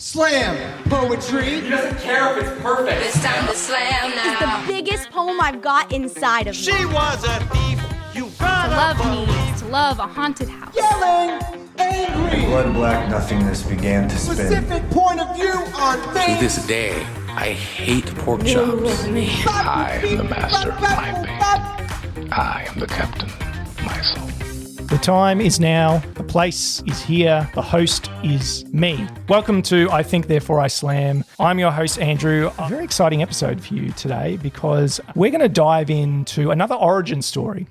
Slam poetry. He doesn't care if it's perfect. It's time to slam now. It's the biggest poem I've got inside of me. She was a thief. You got To love means to love a haunted house. yelling, angry. Blood-black nothingness began to spin. Specific point of view on To things. this day, I hate pork chops. I am the master of my fate. I am the captain of my soul. The time is now, the place is here, the host is me. Welcome to I Think Therefore I Slam. I'm your host, Andrew. A very exciting episode for you today because we're going to dive into another origin story.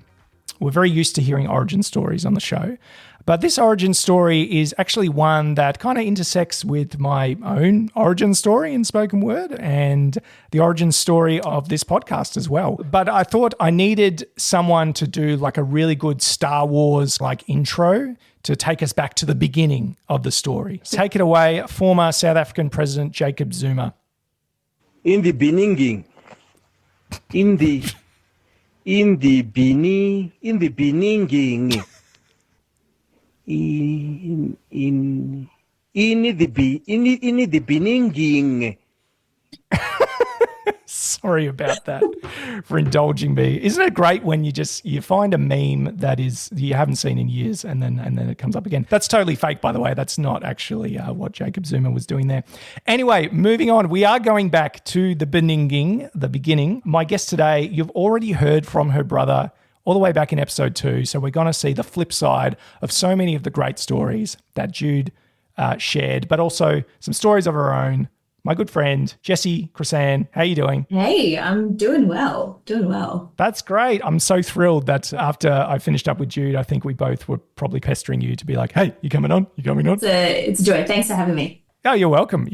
We're very used to hearing origin stories on the show, but this origin story is actually one that kind of intersects with my own origin story in spoken word and the origin story of this podcast as well. But I thought I needed someone to do like a really good Star Wars like intro to take us back to the beginning of the story. Take it away, former South African President Jacob Zuma. In the beginning, in the beginning, Sorry about that for indulging me. Isn't it great when you find a meme that is you haven't seen in years and then it comes up again? That's totally fake, by the way. That's not actually what Jacob Zuma was doing there. Anyway, moving on. We are going back to the beginning. My guest today, you've already heard from her brother all the way back in episode 2. So we're going to see the flip side of so many of the great stories that Jude shared, but also some stories of her own. My good friend, Jessie Chrisan, how are you doing? Hey, I'm doing well. That's great. I'm so thrilled that after I finished up with Jude, I think we both were probably pestering you to be like, hey, you coming on? It's a joy. Thanks for having me. Oh, you're welcome.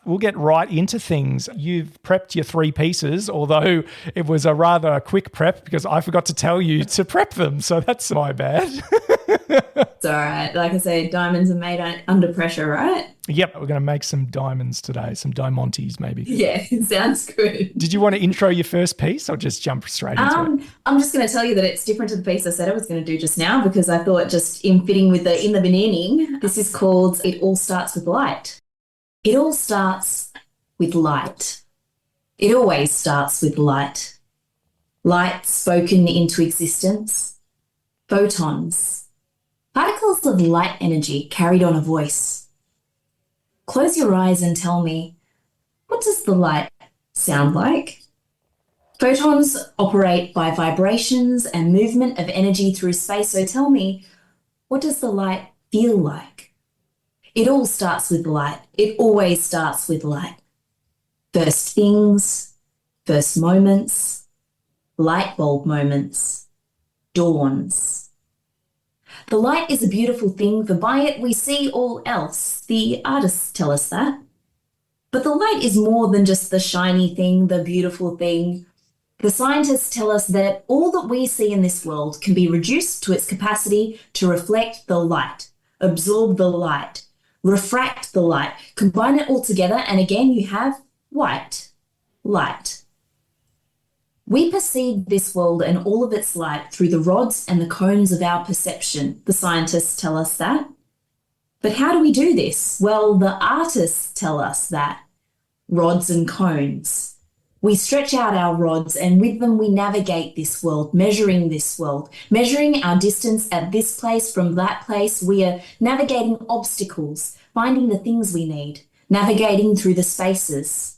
We'll get right into things. You've prepped your 3 pieces, although it was a rather quick prep because I forgot to tell you to prep them. So that's my bad. It's all right. Like I say, diamonds are made under pressure, right? Yep. We're going to make some diamonds today, some diamantes maybe. Yeah, it sounds good. Did you want to intro your first piece or just jump straight into it? I'm just going to tell you that it's different to the piece I said I was going to do just now because I thought just in fitting with in the beginning, this is called It All Starts With Light. It all starts with light. It always starts with light. Light spoken into existence. Photons. Particles of light energy carried on a voice. Close your eyes and tell me, what does the light sound like? Photons operate by vibrations and movement of energy through space, so tell me, what does the light feel like? It all starts with light. It always starts with light. First things, first moments, light bulb moments, dawns. The light is a beautiful thing, for by it we see all else. The artists tell us that. But the light is more than just the shiny thing, the beautiful thing. The scientists tell us that all that we see in this world can be reduced to its capacity to reflect the light, absorb the light, refract the light, combine it all together, and again you have white light. We perceive this world and all of its light through the rods and the cones of our perception. The scientists tell us that. But how do we do this? Well, the artists tell us that. Rods and cones. We stretch out our rods and with them we navigate this world, measuring this world, measuring our distance at this place from that place. We are navigating obstacles, finding the things we need, navigating through the spaces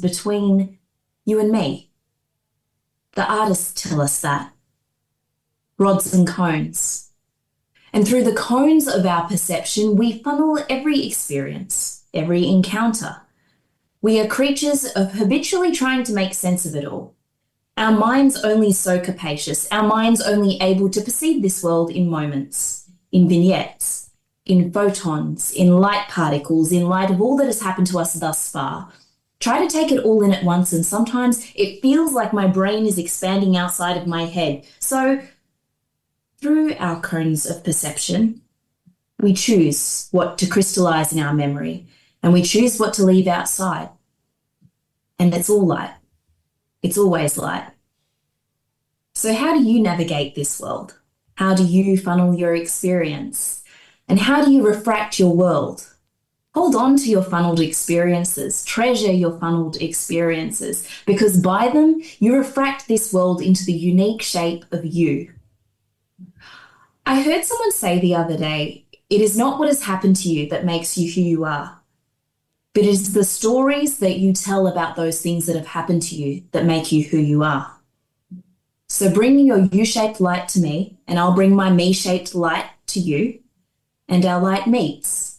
between you and me. The artists tell us that. Rods and cones. And through the cones of our perception, we funnel every experience, every encounter. We are creatures of habitually trying to make sense of it all. Our minds only so capacious, our minds only able to perceive this world in moments, in vignettes, in photons, in light particles, in light of all that has happened to us thus far. Try to take it all in at once, and sometimes it feels like my brain is expanding outside of my head. So, through our cones of perception, we choose what to crystallize in our memory, and we choose what to leave outside. And it's all light. It's always light. So how do you navigate this world? How do you funnel your experience? And how do you refract your world? Hold on to your funneled experiences, treasure your funneled experiences, because by them, you refract this world into the unique shape of you. I heard someone say the other day, it is not what has happened to you that makes you who you are, but it is the stories that you tell about those things that have happened to you that make you who you are. So bring your U-shaped light to me, and I'll bring my me-shaped light to you, and our light meets.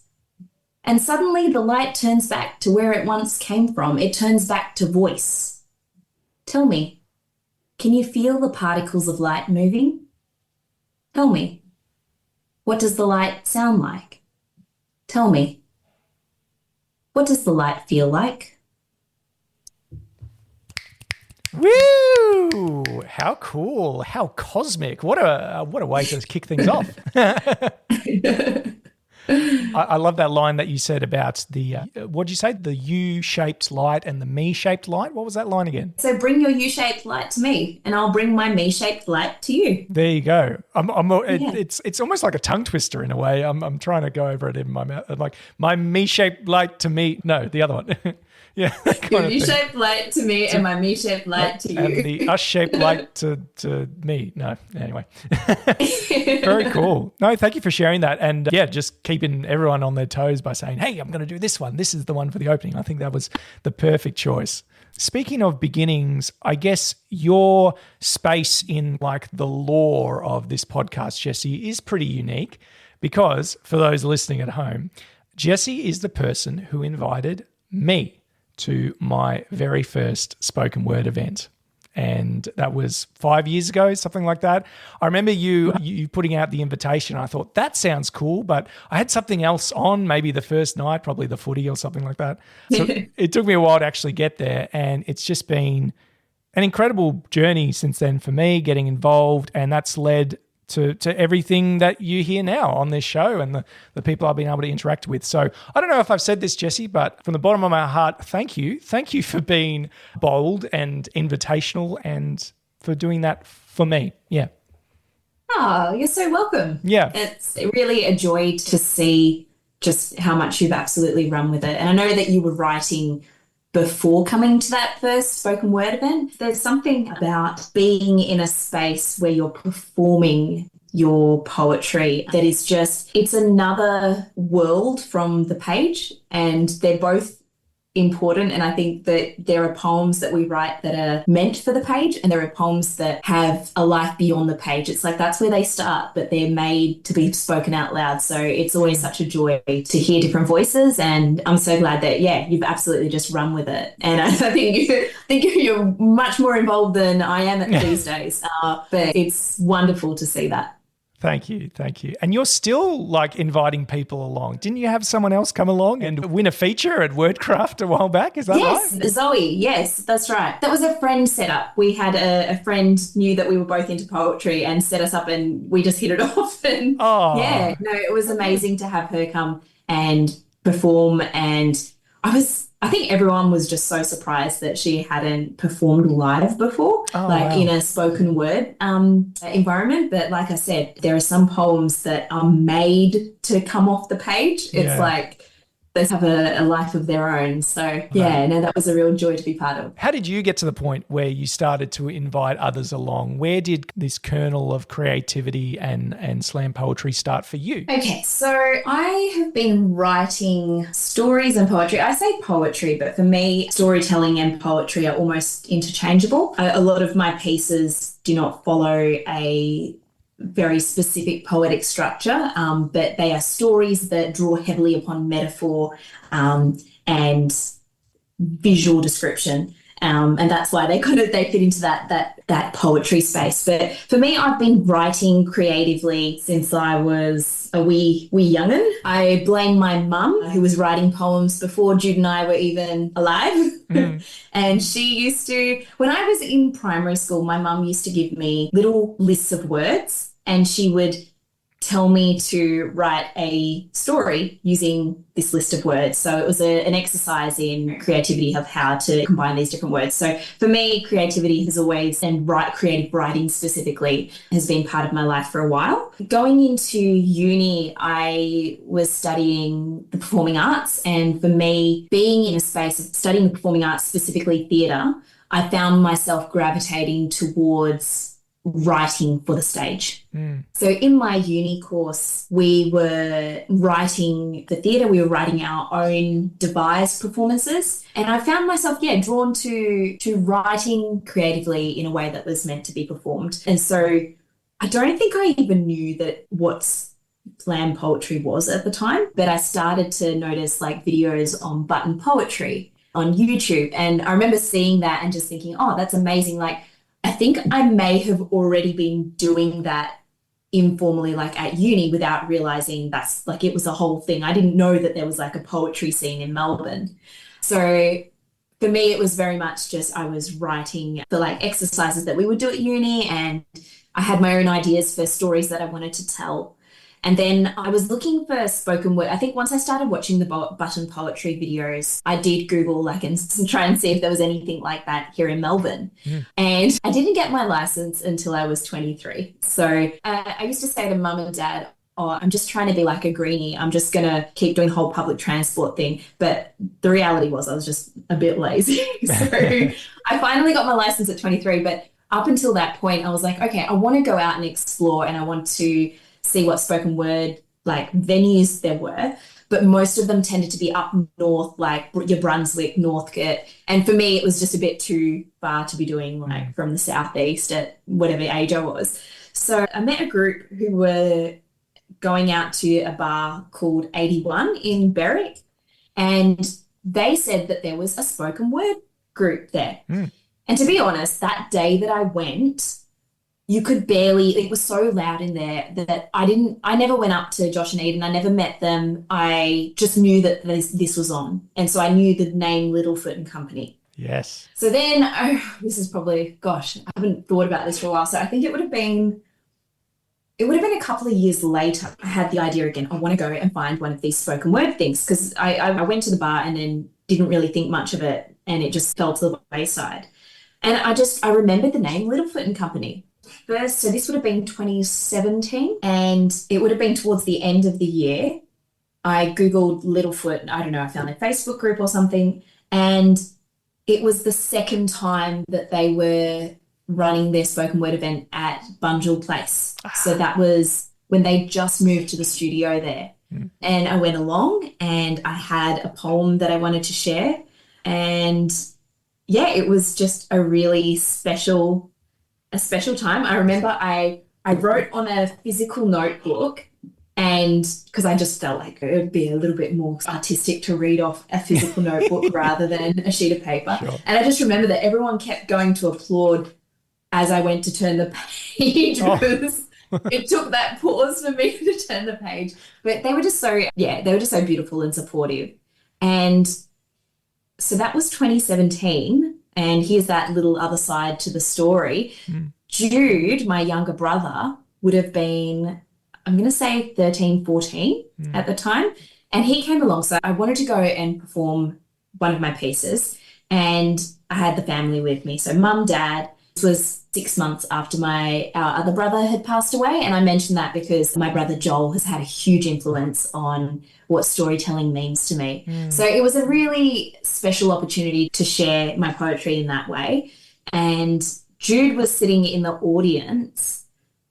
And suddenly the light turns back to where it once came from. It turns back to voice. Tell me, can you feel the particles of light moving? Tell me, what does the light sound like? Tell me, what does the light feel like? Woo! How cool! How cosmic! What a way to kick things off. I love that line that you said about the, what did you say? The U-shaped light and the me-shaped light? What was that line again? So bring your U-shaped light to me, and I'll bring my me-shaped light to you. There you go. It's almost like a tongue twister in a way. I'm trying to go over it in my mouth. Like, my me-shaped light to me. No, the other one. Yeah. Your U-shaped light to me and my me-shaped light to you. And the us-shaped light to me. No, anyway. Very cool. No, thank you for sharing that. And just keeping everyone on their toes by saying, hey, I'm going to do this one. This is the one for the opening. I think that was the perfect choice. Speaking of beginnings, I guess your space in like the lore of this podcast, Jessie, is pretty unique because for those listening at home, Jessie is the person who invited me to my very first spoken word event. And that was 5 years ago, something like that. I remember you putting out the invitation. I thought, that sounds cool, but I had something else on, maybe the first night, probably the footy or something like that. So it took me a while to actually get there. And it's just been an incredible journey since then for me, getting involved. And that's led to everything that you hear now on this show and the people I've been able to interact with. So I don't know if I've said this, Jessie, but from the bottom of my heart, thank you. Thank you for being bold and invitational and for doing that for me. Yeah. Oh, you're so welcome. Yeah. It's really a joy to see just how much you've absolutely run with it. And I know that you were writing before coming to that first spoken word event. There's something about being in a space where you're performing your poetry that is just, it's another world from the page, and they're both important. And I think that there are poems that we write that are meant for the page, and there are poems that have a life beyond the page. It's like that's where they start, but they're made to be spoken out loud. So it's always such a joy to hear different voices, and I'm so glad that you've absolutely just run with it. And I think you're much more involved than I am these days. But it's wonderful to see that. Thank you. And you're still like inviting people along. Didn't you have someone else come along and win a feature at WordCraft a while back? Is that right? Yes, Zoe. Yes, that's right. That was a friend setup. We had a friend knew that we were both into poetry and set us up, and we just hit it off. And it was amazing to have her come and perform. And I think everyone was just so surprised that she hadn't performed live before, in a spoken word environment. But like I said, there are some poems that are made to come off the page. It's like they have a life of their own. So that was a real joy to be part of. How did you get to the point where you started to invite others along? Where did this kernel of creativity and slam poetry start for you? Okay, so I have been writing stories and poetry. I say poetry, but for me, storytelling and poetry are almost interchangeable. A lot of my pieces do not follow a very specific poetic structure, but they are stories that draw heavily upon metaphor and visual description. And that's why they fit into that poetry space. But for me, I've been writing creatively since I was a wee young'un. I blame my mum, who was writing poems before Jude and I were even alive. And she used to, when I was in primary school, my mum used to give me little lists of words, and she would tell me to write a story using this list of words. So it was an exercise in creativity of how to combine these different words. So for me, creativity has always, and creative writing specifically, has been part of my life for a while. Going into uni, I was studying the performing arts. And for me, being in a space of studying the performing arts, specifically theatre, I found myself gravitating towards writing for the stage. So in my uni course, we were writing the theatre, we were writing our own devised performances. And I found myself, drawn to writing creatively in a way that was meant to be performed. And so I don't think I even knew that what slam poetry was at the time, but I started to notice like videos on button poetry on YouTube. And I remember seeing that and just thinking, oh, that's amazing. Like, I think I may have already been doing that informally, like at uni, without realizing that's like it was a whole thing. I didn't know that there was like a poetry scene in Melbourne. So for me, it was very much just I was writing the like exercises that we would do at uni, and I had my own ideas for stories that I wanted to tell. And then I was looking for spoken word. I think once I started watching the button poetry videos, I did Google like and try and see if there was anything like that here in Melbourne. And I didn't get my license until I was 23. So I used to say to mum and dad, oh, I'm just trying to be like a greenie. I'm just going to keep doing the whole public transport thing. But the reality was I was just a bit lazy. So I finally got my license at 23. But up until that point, I was like, okay, I want to go out and explore, and I want to see what spoken word like venues there were, but most of them tended to be up north, like your Brunswick, Northcote. And for me, it was just a bit too far to be doing like from the southeast at whatever age I was. So I met a group who were going out to a bar called 81 in Berwick, and they said that there was a spoken word group there. And to be honest, that day that I went, you could barely, it was so loud in there that I never went up to Josh and Eden. I never met them. I just knew that this was on. And so I knew the name Littlefoot Company. Yes. So then, this is probably, gosh, I haven't thought about this for a while. So I think it would have been a couple of years later. I had the idea again, I want to go and find one of these spoken word things, because I went to the bar and then didn't really think much of it, and it just fell to the wayside. And I remembered the name Littlefoot Company. First, so this would have been 2017, and it would have been towards the end of the year. I Googled Littlefoot, I don't know, I found their Facebook group or something, and it was the second time that they were running their spoken word event at Bunjil Place. So that was when they just moved to the studio there. And I went along and I had a poem that I wanted to share, and it was just a really special time. I remember I wrote on a physical notebook, and because I just felt like it would be a little bit more artistic to read off a physical notebook rather than a sheet of paper. Sure. And I just remember that everyone kept going to applaud as I went to turn the page, because it took that pause for me to turn the page. But they were just so beautiful and supportive. And so that was 2017. And here's that little other side to the story. Jude, my younger brother, would have been, I'm going to say 13, 14 at the time. And he came along. So I wanted to go and perform one of my pieces. And I had the family with me. So mum, dad. This was 6 months after our other brother had passed away. And I mentioned that because my brother Joel has had a huge influence on what storytelling means to me. So it was a really special opportunity to share my poetry in that way. And Jude was sitting in the audience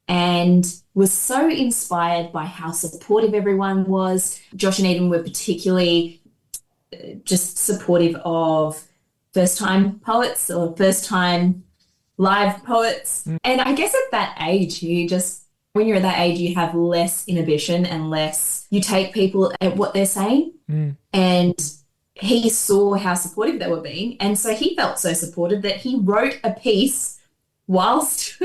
and was so inspired by how supportive everyone was. Josh and Eden were particularly just supportive of first-time poets or first-time live poets. And I guess at that age, when you're at that age, you have less inhibition and you take people at what they're saying. And he saw how supportive they were being. And so he felt so supported that he wrote a piece whilst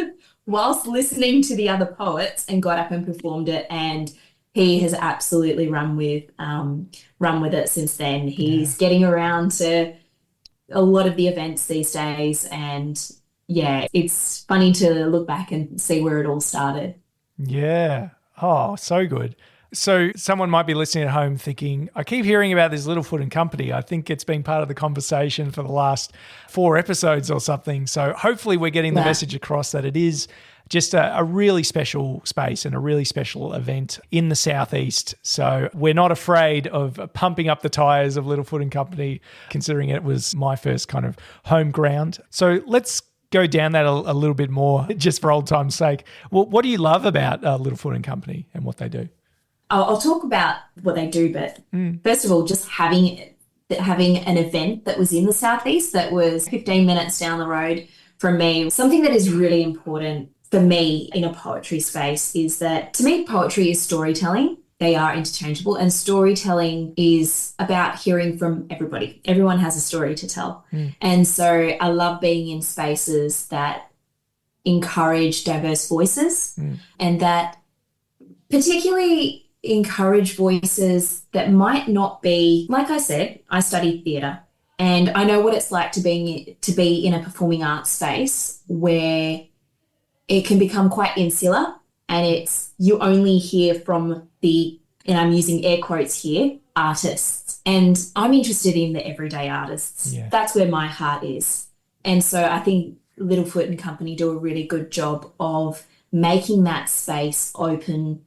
listening to the other poets and got up and performed it. And he has absolutely run with it since then. He's getting around to a lot of the events these days, and it's funny to look back and see where it all started. Yeah. Oh, so good. So someone might be listening at home thinking, I keep hearing about this Littlefoot and Company. I think it's been part of the conversation for the last 4 episodes or something. So hopefully we're getting the message across that it is just a really special space and a really special event in the Southeast. So we're not afraid of pumping up the tyres of Littlefoot and Company, considering it was my first kind of home ground. So let's go down that a little bit more, just for old time's sake. Well, what do you love about Littlefoot and Company and what they do? I'll talk about what they do, but first of all, just having an event that was in the Southeast that was 15 minutes down the road from me. Something that is really important for me in a poetry space is that, to me, poetry is storytelling. They are interchangeable, and storytelling is about hearing from everybody. Everyone has a story to tell. And so I love being in spaces that encourage diverse voices and that particularly encourage voices that might not be, like I said, I studied theatre and I know what it's like to be in a performing arts space where it can become quite insular and it's you only hear from the, and I'm using air quotes here, artists. And I'm interested in the everyday artists. Yeah. That's where my heart is. And so I think Littlefoot and Company do a really good job of making that space open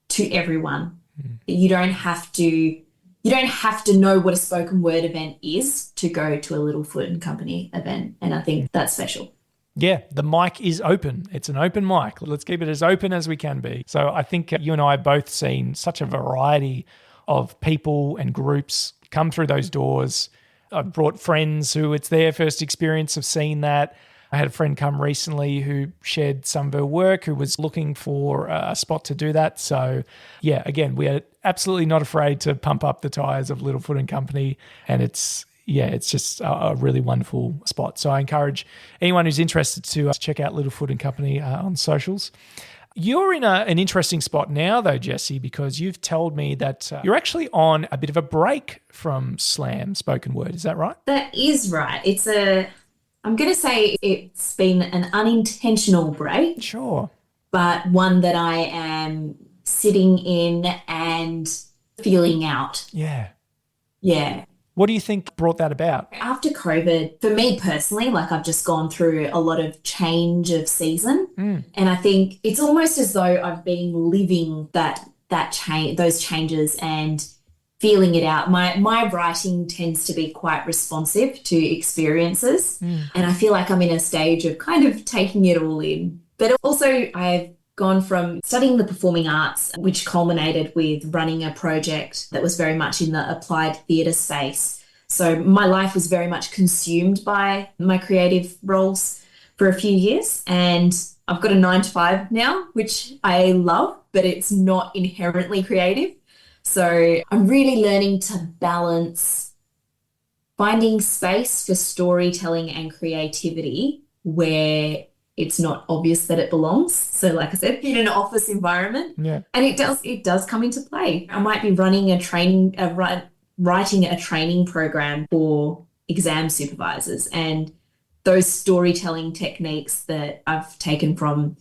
to everyone. You don't have to know what a spoken word event is to go to a Littlefoot and Company event. And I think that's special. Yeah, the mic is open. It's an open mic. Let's keep it as open as we can be. So I think you and I have both seen such a variety of people and groups come through those doors. I've brought friends who it's their first experience of seeing that. I had a friend come recently who shared some of her work, who was looking for a spot to do that. So yeah, again, we are absolutely not afraid to pump up the tyres of Littlefoot and Company. And it's just a really wonderful spot. So I encourage anyone who's interested to check out Littlefoot and Company on socials. You're in an interesting spot now, though, Jessie, because you've told me that you're actually on a bit of a break from slam spoken word. Is that right? That is right. I'm going to say it's been an unintentional break. Sure. But one that I am sitting in and feeling out. Yeah. Yeah. What do you think brought that about? After COVID, for me personally, like I've just gone through a lot of change of season. And I think it's almost as though I've been living those changes and feeling it out. My writing tends to be quite responsive to experiences. And I feel like I'm in a stage of kind of taking it all in. But also I've gone from studying the performing arts, which culminated with running a project that was very much in the applied theatre space. So my life was very much consumed by my creative roles for a few years. And I've got a 9-to-5 now, which I love, but it's not inherently creative. So I'm really learning to balance finding space for storytelling and creativity where it's not obvious that it belongs. So like I said, in an office environment. Yeah. And it does come into play. I might be writing a training program for exam supervisors, and those storytelling techniques that I've taken from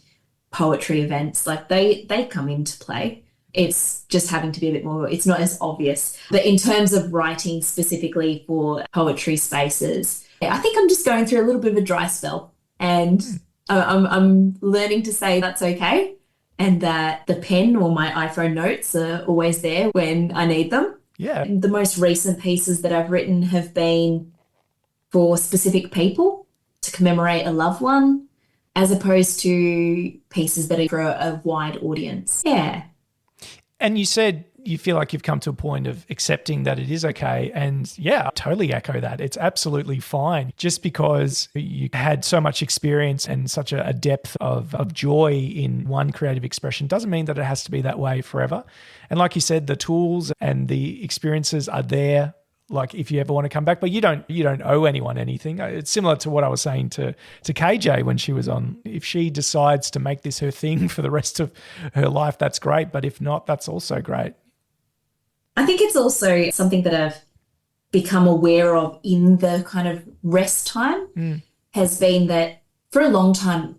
poetry events, like they come into play. It's just having to be a bit more, it's not as obvious. But in terms of writing specifically for poetry spaces, I think I'm just going through a little bit of a dry spell, and I'm learning to say that's okay, and that the pen or my iPhone notes are always there when I need them. Yeah. And the most recent pieces that I've written have been for specific people to commemorate a loved one, as opposed to pieces that are for a wide audience. Yeah. And you said you feel like you've come to a point of accepting that it is okay. And yeah, I totally echo that. It's absolutely fine. Just because you had so much experience and such a depth of joy in one creative expression doesn't mean that it has to be that way forever. And like you said, the tools and the experiences are there, like if you ever want to come back, but you don't owe anyone anything. It's similar to what I was saying to KJ when she was on. If she decides to make this her thing for the rest of her life, that's great. But if not, that's also great. I think it's also something that I've become aware of in the kind of rest time has been that for a long time,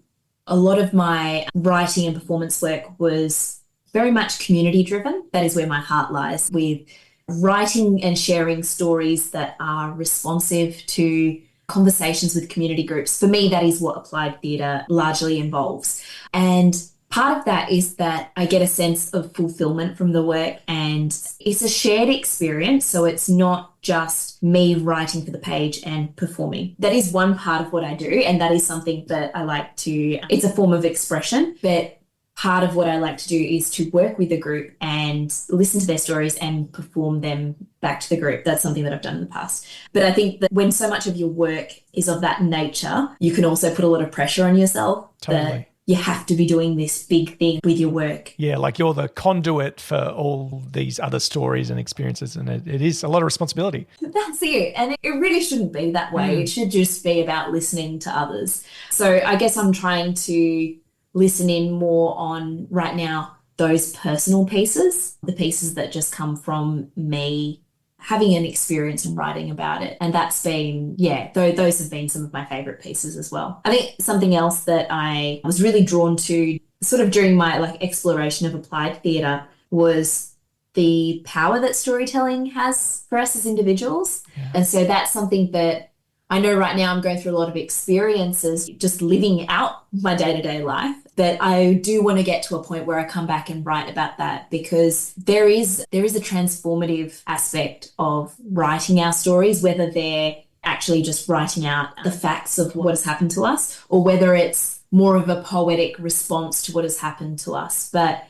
a lot of my writing and performance work was very much community driven. That is where my heart lies, with writing and sharing stories that are responsive to conversations with community groups. For me, that is what applied theatre largely involves. And part of that is that I get a sense of fulfillment from the work, and it's a shared experience. So it's not just me writing for the page and performing. That is one part of what I do, and that is something that I like to, it's a form of expression, but part of what I like to do is to work with a group and listen to their stories and perform them back to the group. That's something that I've done in the past. But I think that when so much of your work is of that nature, you can also put a lot of pressure on yourself. Totally. You have to be doing this big thing with your work. Yeah, like you're the conduit for all these other stories and experiences, and it is a lot of responsibility. That's it. And it really shouldn't be that way. It should just be about listening to others. So I guess I'm trying to listen in more on, right now, those personal pieces, the pieces that just come from me having an experience and writing about it. And that's been, those have been some of my favourite pieces as well. I think something else that I was really drawn to sort of during my exploration of applied theatre was the power that storytelling has for us as individuals. Yeah. And so that's something that I know right now I'm going through a lot of experiences just living out my day-to-day life, but I do want to get to a point where I come back and write about that, because there is a transformative aspect of writing our stories, whether they're actually just writing out the facts of what has happened to us, or whether it's more of a poetic response to what has happened to us. But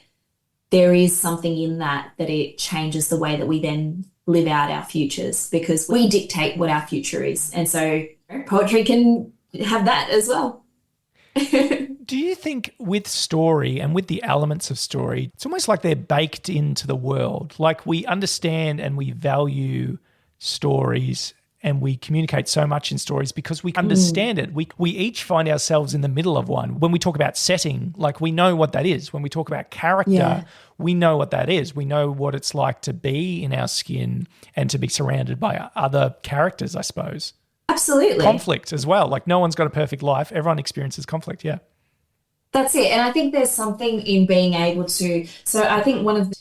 there is something in that it changes the way that we then live out our futures, because we dictate what our future is. And so poetry can have that as well. Do you think with story and with the elements of story, it's almost like they're baked into the world? Like we understand and we value stories and we communicate so much in stories because we understand it. We each find ourselves in the middle of one. When we talk about setting, we know what that is. When we talk about character, we know what that is. We know what it's like to be in our skin and to be surrounded by other characters, I suppose. Absolutely. Conflict as well. No one's got a perfect life. Everyone experiences conflict, yeah. That's it. And I think there's something in being able to, so I think one of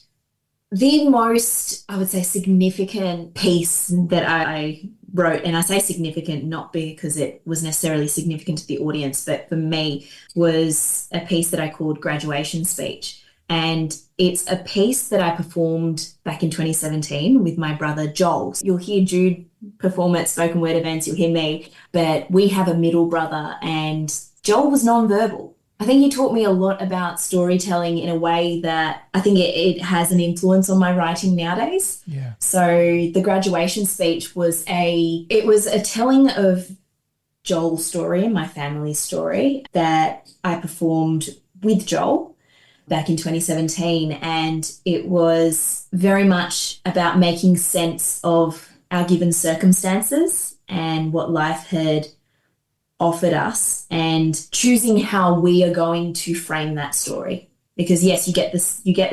the most, I would say, significant piece that I wrote, and I say significant not because it was necessarily significant to the audience, but for me, was a piece that I called Graduation Speech. And it's a piece that I performed back in 2017 with my brother Joel. You'll hear Jude perform at spoken word events, you'll hear me, but we have a middle brother, and Joel was nonverbal. I think he taught me a lot about storytelling in a way that I think it has an influence on my writing nowadays. Yeah. So the graduation speech was a telling of Joel's story and my family's story that I performed with Joel back in 2017. And it was very much about making sense of our given circumstances and what life had offered us, and choosing how we are going to frame that story. Because yes, you get the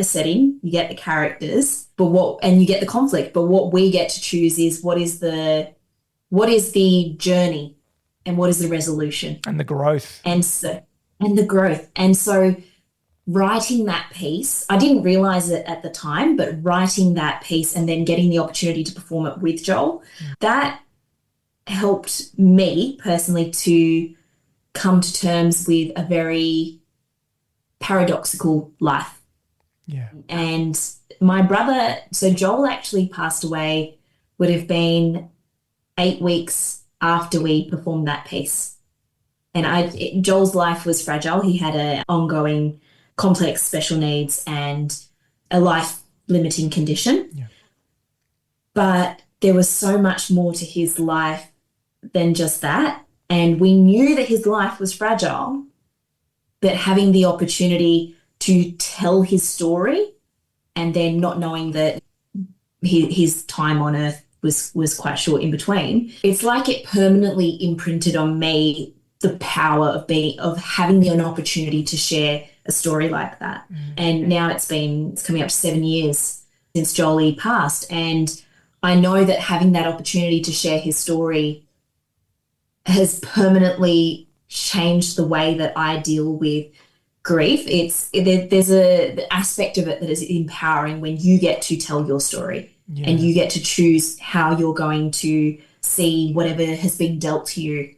setting, you get the characters, and you get the conflict, but what we get to choose is what is the journey and what is the resolution and the growth. And so writing that piece, I didn't realize it at the time, but writing that piece and then getting the opportunity to perform it with Joel, that helped me personally to come to terms with a very paradoxical life. Yeah. And my brother, so Joel actually passed away, would have been 8 weeks after we performed that piece. And Joel's life was fragile. He had an ongoing complex special needs and a life-limiting condition. Yeah. But there was so much more to his life than just that. And we knew that his life was fragile, but having the opportunity to tell his story and then not knowing that his time on earth was quite short in between, it's like it permanently imprinted on me the power of having an opportunity to share a story like that. And now it's coming up to 7 years since Jolie passed, and I know that having that opportunity to share his story has permanently changed the way that I deal with grief. There's a aspect of it that is empowering when you get to tell your story and you get to choose how you're going to see whatever has been dealt to you.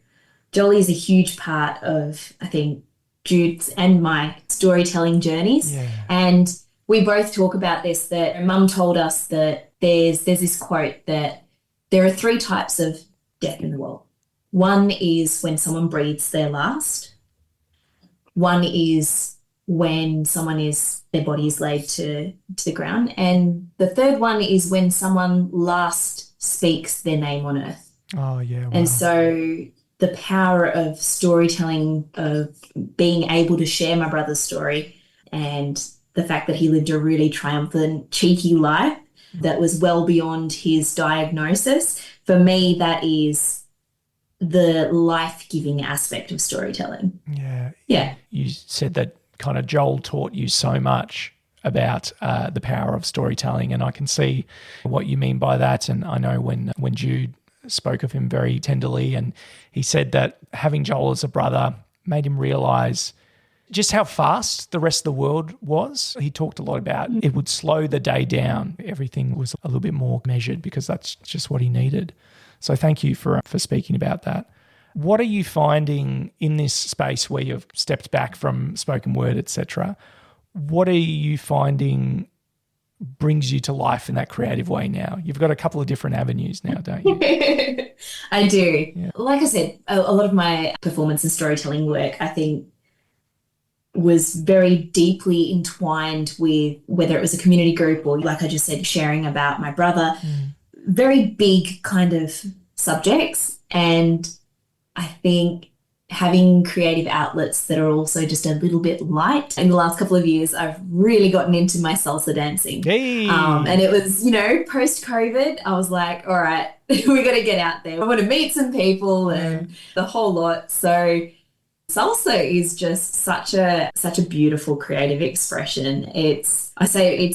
Jolie is a huge part of, I think, Jude's and my storytelling journeys. Yeah. And we both talk about this, that Mum told us that there's this quote that there are 3 types of death in the world. One is when someone breathes their last. One is when their body is laid to the ground. And the third one is when someone last speaks their name on earth. Oh, yeah. Wow. And so the power of storytelling, of being able to share my brother's story, and the fact that he lived a really triumphant, cheeky life that was well beyond his diagnosis, for me, that is the life-giving aspect of storytelling. Yeah. Yeah. You said that kind of Joel taught you so much about the power of storytelling, and I can see what you mean by that. And I know when Jude spoke of him very tenderly, and he said that having Joel as a brother made him realise just how fast the rest of the world was. He talked a lot about it would slow the day down. Everything was a little bit more measured because that's just what he needed. So thank you for speaking about that. What are you finding in this space where you've stepped back from spoken word, etc.? What are you finding brings you to life in that creative way now? You've got a couple of different avenues now, don't you? I do. Yeah. Like I said, a lot of my performance and storytelling work, I think, was very deeply entwined with whether it was a community group or, like I just said, sharing about my brother. Very big kind of subjects. And I think having creative outlets that are also just a little bit light. In the last couple of years, I've really gotten into my salsa dancing. Hey. And it was, post-COVID, I was like, all right, we got to get out there. I want to meet some people and the whole lot. So salsa is just such a beautiful creative expression. It's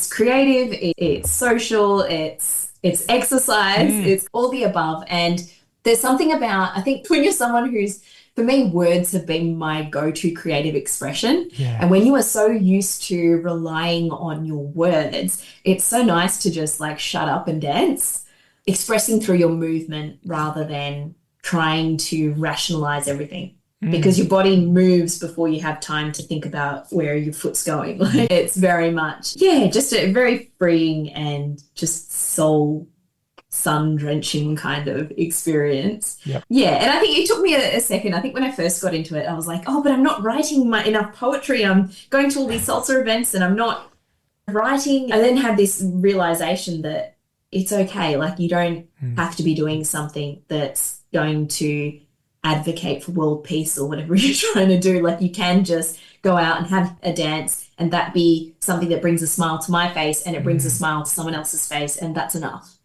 creative, it's social, it's exercise, it's all the above. And there's something about, I think, when you're someone who's, for me, words have been my go-to creative expression. Yeah. And when you are so used to relying on your words, it's so nice to just shut up and dance, expressing through your movement rather than trying to rationalize everything. Because your body moves before you have time to think about where your foot's going. It's very much, just a very freeing and just soul sun-drenching kind of experience. Yep. Yeah, and I think it took me a second. I think when I first got into it, I was like, but I'm not writing enough poetry. I'm going to all these salsa events and I'm not writing. I then had this realization that it's okay. You don't have to be doing something that's going to advocate for world peace or whatever you're trying to do. You can just go out and have a dance and that be something that brings a smile to my face and it brings a smile to someone else's face, and that's enough.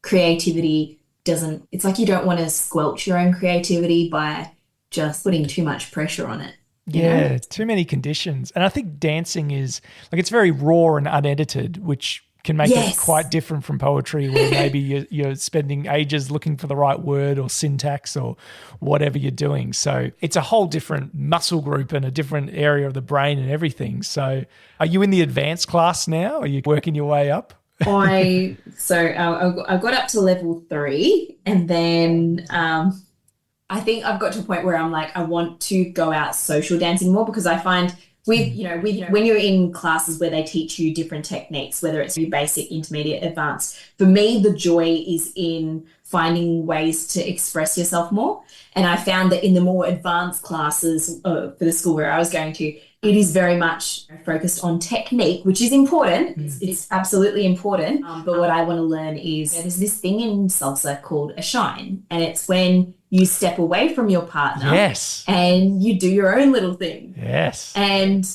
Creativity doesn't, it's you don't want to squelch your own creativity by just putting too much pressure on it. Yeah, too many conditions. And I think dancing is, it's very raw and unedited, which can make it quite different from poetry, where maybe you're spending ages looking for the right word or syntax or whatever you're doing. So it's a whole different muscle group and a different area of the brain and everything. So are you in the advanced class now? Are you working your way up? I got up to level 3, and then I think I've got to a point where I'm I want to go out social dancing more, because I find when you're in classes where they teach you different techniques, whether it's your basic, intermediate, advanced, for me, the joy is in finding ways to express yourself more. And I found that in the more advanced classes for the school where I was going to, it is very much focused on technique, which is important. It's absolutely important. But what I want to learn is there's this thing in salsa called a shine. And it's when you step away from your partner and you do your own little thing. Yes. And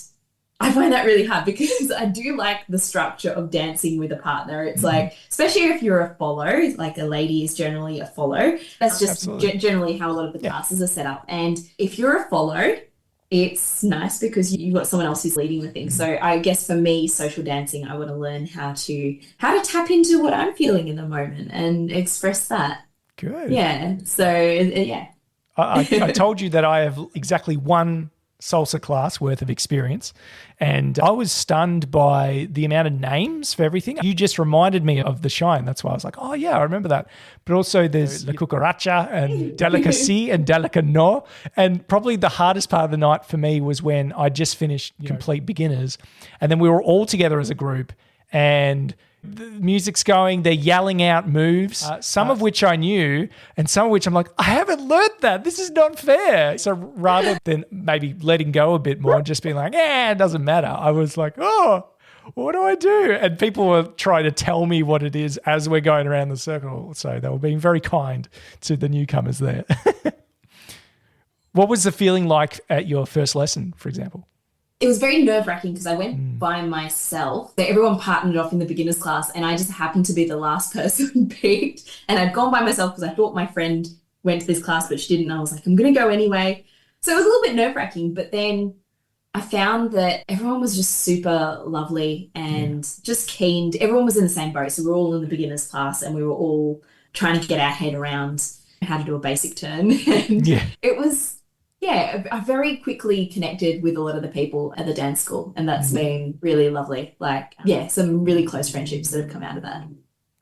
I find that really hard, because I do like the structure of dancing with a partner. It's especially if you're a follow, a lady is generally a follow. That's just generally how a lot of the classes are set up. And if you're a follow, it's nice because you've got someone else who's leading the thing. So I guess for me, social dancing, I want to learn how to tap into what I'm feeling in the moment and express that. Good. Yeah. So, yeah. I told you that I have exactly one salsa class worth of experience, and I was stunned by the amount of names for everything. You just reminded me of the Shine. That's why I was like, oh yeah, I remember that. But also there's La Cucaracha and Delicacy and Delicano. And probably the hardest part of the night for me was when I just finished Complete Beginners, and then we were all together as a group, and the music's going, they're yelling out moves, some of which I knew and some of which I'm like, I haven't learnt that. This is not fair. So rather than maybe letting go a bit more and just being like, it doesn't matter, I was like, oh, what do I do? And people were trying to tell me what it is as we're going around the circle. So they were being very kind to the newcomers there. What was the feeling like at your first lesson, for example? It was very nerve-wracking because I went by myself. Everyone partnered off in the beginners class and I just happened to be the last person picked. And I'd gone by myself because I thought my friend went to this class, but she didn't. I was like, I'm going to go anyway. So it was a little bit nerve-wracking, but then I found that everyone was just super lovely and just keen. Everyone was in the same boat. So we were all in the beginners class and we were all trying to get our head around how to do a basic turn. And it was... yeah, I very quickly connected with a lot of the people at the dance school, and that's been really lovely. Some really close friendships that have come out of that.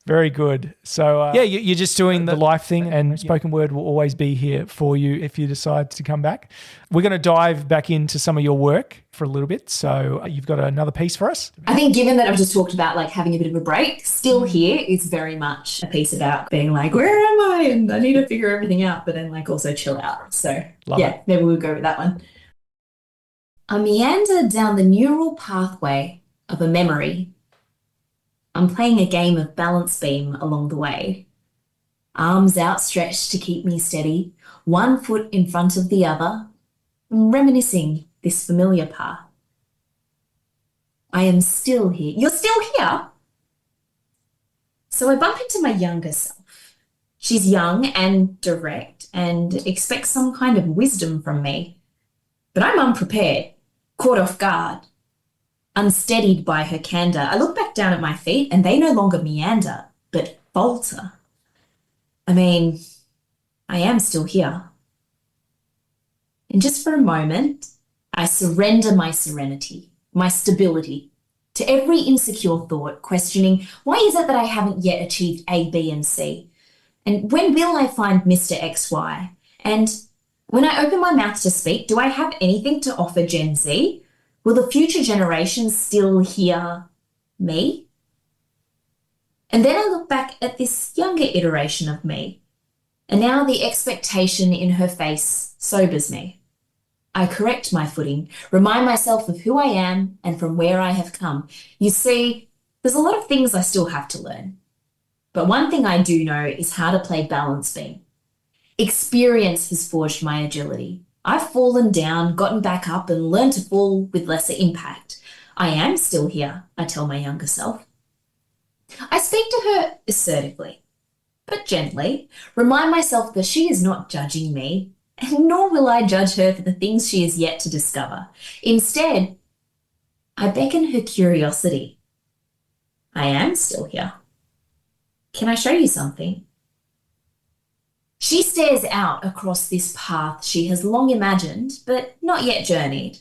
Very good. So, you're just doing the life thing, and spoken word will always be here for you if you decide to come back. We're going to dive back into some of your work for a little bit. So you've got another piece for us? I think given that I've just talked about having a bit of a break, Still Here is very much a piece about being like, where am I? And I need to figure everything out, but then also chill out. So maybe we'll go with that one. I meander down the neural pathway of a memory. I'm playing a game of balance beam along the way. Arms outstretched to keep me steady, one foot in front of the other, reminiscing this familiar path. I am still here. You're still here? So I bump into my younger self. She's young and direct and expects some kind of wisdom from me. But I'm unprepared, caught off guard. Unsteadied by her candour, I look back down at my feet and they no longer meander, but falter. I mean, I am still here. And just for a moment, I surrender my serenity, my stability, to every insecure thought, questioning, why is it that I haven't yet achieved A, B, and C? And when will I find Mr. XY? And when I open my mouth to speak, do I have anything to offer Gen Z? Will the future generations still hear me? And then I look back at this younger iteration of me, and now the expectation in her face sobers me. I correct my footing, remind myself of who I am and from where I have come. You see, there's a lot of things I still have to learn. But one thing I do know is how to play balance beam. Experience has forged my agility. I've fallen down, gotten back up, and learned to fall with lesser impact. I am still here, I tell my younger self. I speak to her assertively, but gently, remind myself that she is not judging me, and nor will I judge her for the things she is yet to discover. Instead, I beckon her curiosity. I am still here. Can I show you something? She stares out across this path she has long imagined, but not yet journeyed.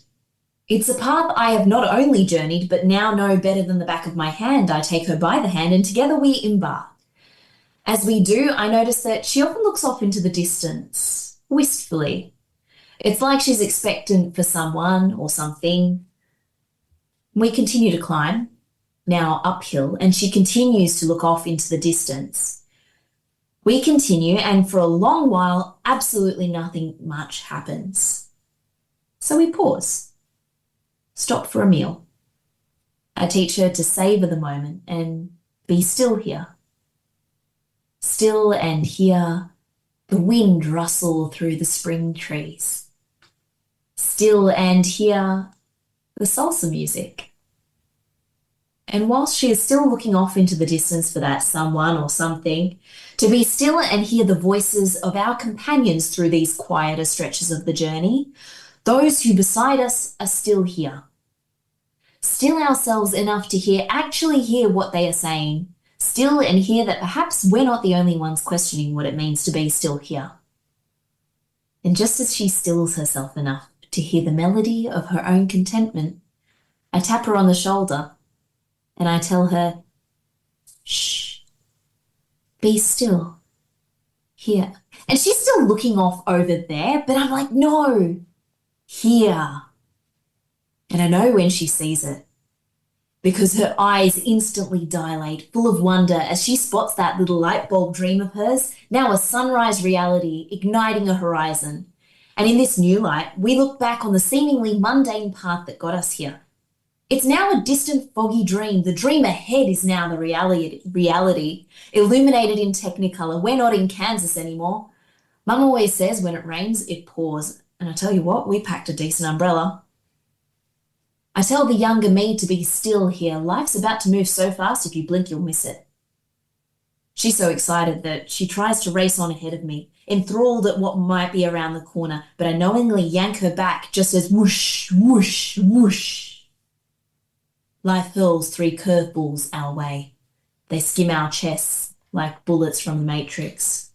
It's a path I have not only journeyed, but now know better than the back of my hand. I take her by the hand and together we embark. As we do, I notice that she often looks off into the distance, wistfully. It's like she's expectant for someone or something. We continue to climb, now uphill, and she continues to look off into the distance. We continue, and for a long while, absolutely nothing much happens. So we pause, stop for a meal. I teach her to savour the moment and be still here. Still and hear the wind rustle through the spring trees. Still and hear the salsa music. And whilst she is still looking off into the distance for that someone or something, to be still and hear the voices of our companions through these quieter stretches of the journey, those who beside us are still here. Still ourselves enough to actually hear what they are saying, still and hear that perhaps we're not the only ones questioning what it means to be still here. And just as she stills herself enough to hear the melody of her own contentment. I tap her on the shoulder and I tell her, shh, be still, here. And she's still looking off over there, but I'm like, no, here. And I know when she sees it, because her eyes instantly dilate, full of wonder, as she spots that little light bulb dream of hers, now a sunrise reality, igniting a horizon. And in this new light, we look back on the seemingly mundane path that got us here. It's now a distant, foggy dream. The dream ahead is now the reality, illuminated in Technicolor. We're not in Kansas anymore. Mum always says when it rains, it pours. And I tell you what, we packed a decent umbrella. I tell the younger me to be still here. Life's about to move so fast, if you blink, you'll miss it. She's so excited that she tries to race on ahead of me, enthralled at what might be around the corner, but I knowingly yank her back just as whoosh, whoosh, whoosh. Life hurls 3 curveballs our way. They skim our chests like bullets from the Matrix.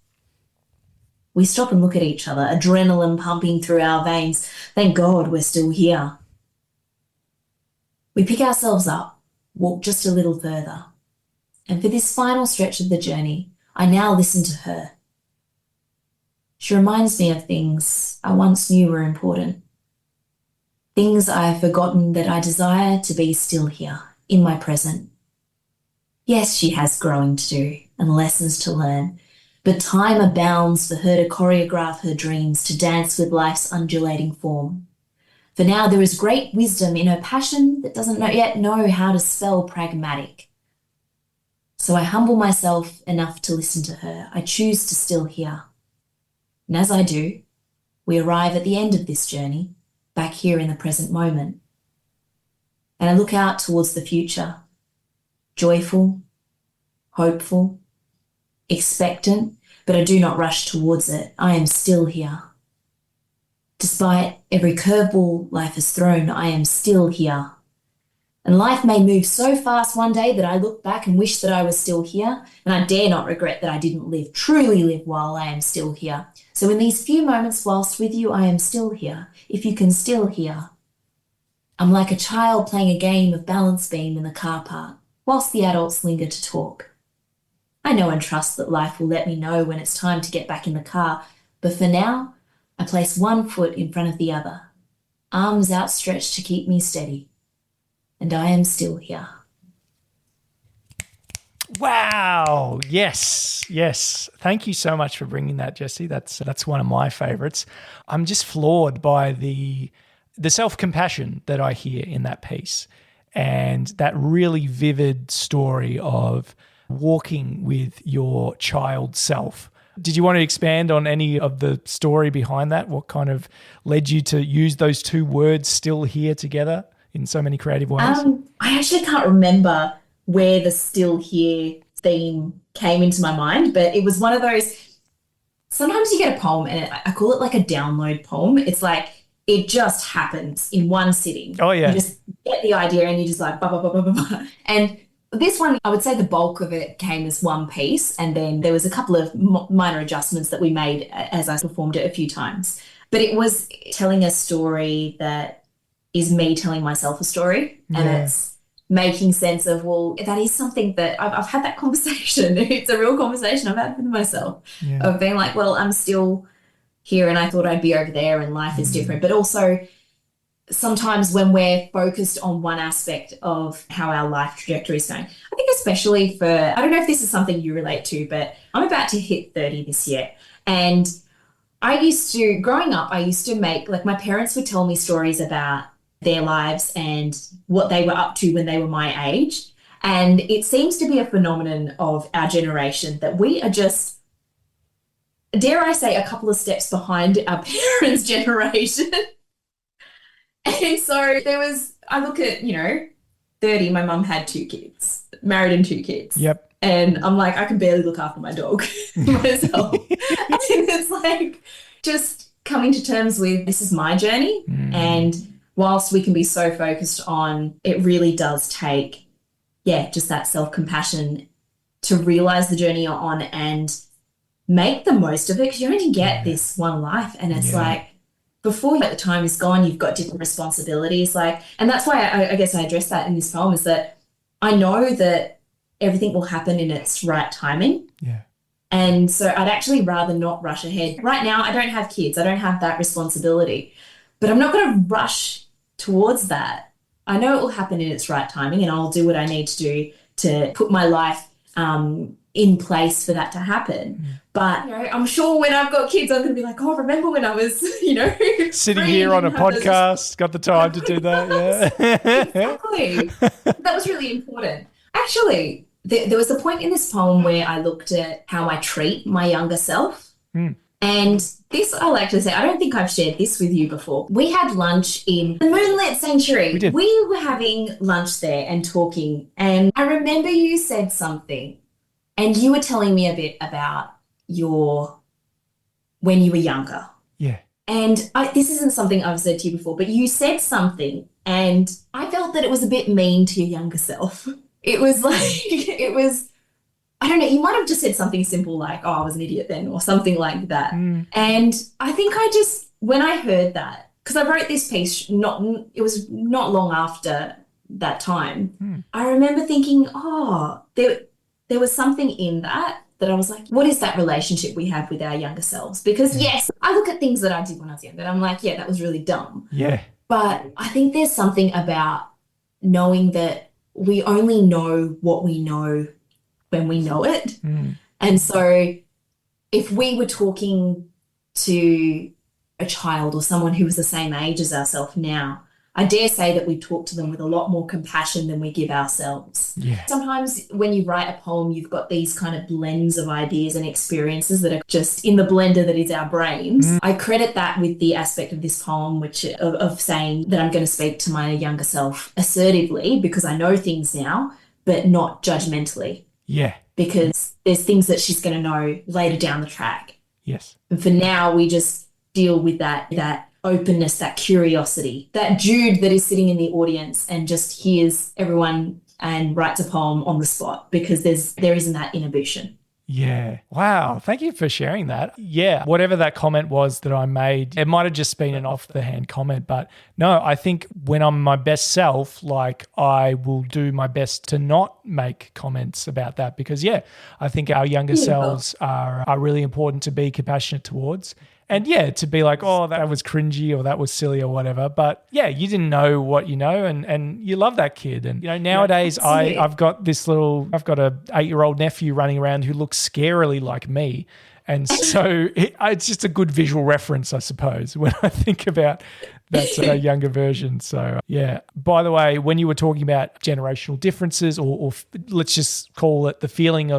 We stop and look at each other, adrenaline pumping through our veins. Thank God we're still here. We pick ourselves up, walk just a little further. And for this final stretch of the journey, I now listen to her. She reminds me of things I once knew were important. Things I have forgotten that I desire to be still here, in my present. Yes, she has growing to do and lessons to learn, but time abounds for her to choreograph her dreams, to dance with life's undulating form. For now there is great wisdom in her passion that doesn't yet know how to spell pragmatic. So I humble myself enough to listen to her. I choose to still hear. And as I do, we arrive at the end of this journey, back here in the present moment. And I look out towards the future, joyful, hopeful, expectant, but I do not rush towards it. I am still here. Despite every curveball life has thrown, I am still here. And life may move so fast one day that I look back and wish that I was still here, and I dare not regret that I didn't truly live while I am still here. So in these few moments whilst with you, I am still here, if you can still hear. I'm like a child playing a game of balance beam in the car park, whilst the adults linger to talk. I know and trust that life will let me know when it's time to get back in the car, but for now, I place one foot in front of the other, arms outstretched to keep me steady, and I am still here. Wow. Yes. Yes. Thank you so much for bringing that, Jessie. That's one of my favorites. I'm just floored by the self-compassion that I hear in that piece, and that really vivid story of walking with your child self. Did you want to expand on any of the story behind that? What kind of led you to use those 2 words, still here, together in so many creative ways? I actually can't remember where the still here theme came into my mind, but it was one of those, sometimes you get a poem and I call it like a download poem. It's like, it just happens in one sitting. Oh, yeah. You just get the idea and you just like, bah, bah, bah, bah, bah, bah. And this one, I would say the bulk of it came as one piece, and then there was a couple of minor adjustments that we made as I performed it a few times. But it was telling a story that is me telling myself a story, and it's making sense of, well, that is something that I've had that conversation. It's a real conversation I've had with myself of being like, well, I'm still here and I thought I'd be over there and life is different. But also sometimes when we're focused on one aspect of how our life trajectory is going, I think especially for, I don't know if this is something you relate to, but I'm about to hit 30 this year. And growing up, I used to make, like, my parents would tell me stories about their lives and what they were up to when they were my age. And it seems to be a phenomenon of our generation that we are just, dare I say, a couple of steps behind our parents' generation. And so I look at, 30, my mum had 2 kids, married and 2 kids. Yep. And I'm like, I can barely look after my dog myself. And it's like just coming to terms with, this is my journey. And whilst we can be so focused on, it really does take, just that self-compassion to realize the journey you're on and make the most of it, because you only get this one life. And it's like, before the time is gone, you've got different responsibilities. And that's why I guess I address that in this poem, is that I know that everything will happen in its right timing. Yeah. And so I'd actually rather not rush ahead. Right now, I don't have kids. I don't have that responsibility. But I'm not going to rush towards that. I know it will happen in its right timing, and I'll do what I need to do to put my life in place for that to happen. But I'm sure when I've got kids, I'm going to be like, oh, remember when I was, sitting here on a podcast, got the time to do that. Yeah. Exactly. That was really important. Actually, there was a point in this poem where I looked at how I treat my younger self. And this, I like to say, I don't think I've shared this with you before. We had lunch in the Moonlit Sanctuary. We did. We were having lunch there and talking. And I remember you said something, and you were telling me a bit about when you were younger. Yeah. And this isn't something I've said to you before, but you said something, and I felt that it was a bit mean to your younger self. It was I don't know, you might have just said something simple like, oh, I was an idiot then, or something like that. And I think when I heard that, because I wrote this piece, it was not long after that time, I remember thinking, oh, there was something in that I was like, what is that relationship we have with our younger selves? Because yes, I look at things that I did when I was younger and I'm like, yeah, that was really dumb. Yeah. But I think there's something about knowing that we only know what we know when we know it. And so if we were talking to a child or someone who was the same age as ourselves now, I dare say that we talk to them with a lot more compassion than we give ourselves. Yeah. Sometimes when you write a poem, you've got these kind of blends of ideas and experiences that are just in the blender that is our brains. I credit that with the aspect of this poem, which of saying that I'm going to speak to my younger self assertively because I know things now, but not judgmentally. Yeah. Because there's things that she's going to know later down the track. Yes. And for now, we just deal with that openness, that curiosity, that Jude that is sitting in the audience and just hears everyone and writes a poem on the spot because there isn't that inhibition. Yeah. Wow. Thank you for sharing that. Yeah. Whatever that comment was that I made, it might have just been an off the hand comment, but no, I think when I'm my best self, I will do my best to not make comments about that because I think our younger selves are really important to be compassionate towards. And to be like, oh, that was cringy or that was silly or whatever. But you didn't know what you know and you love that kid. And, nowadays I've got a 8-year-old nephew running around who looks scarily like me. And so it's just a good visual reference, I suppose, when I think about that sort of younger version. So, By the way, when you were talking about generational differences or let's just call it the feeling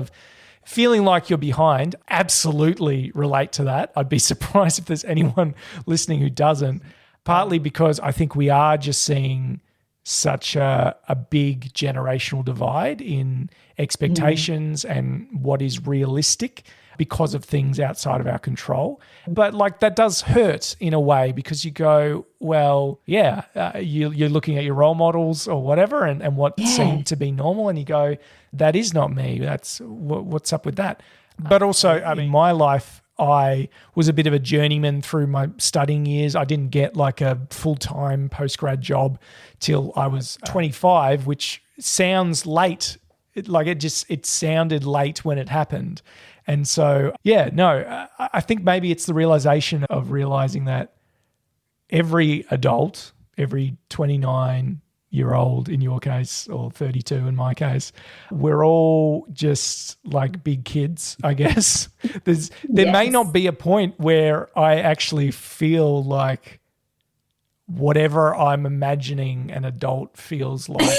like you're behind, absolutely relate to that. I'd be surprised if there's anyone listening who doesn't, partly because I think we are just seeing such a big generational divide in expectations and what is realistic because of things outside of our control. But that does hurt in a way because you go, well, you're looking at your role models or whatever and what seemed to be normal and you go, that is not me. That's what's up with that. But also, in my life, I was a bit of a journeyman through my studying years. I didn't get a full-time postgrad job till I was 25, which sounds late. It sounded late when it happened. And so, I think maybe it's the realizing that every adult, every 29-year-old in your case, or 32 in my case, we're all just like big kids, I guess. There may not be a point where I actually feel like whatever I'm imagining an adult feels like.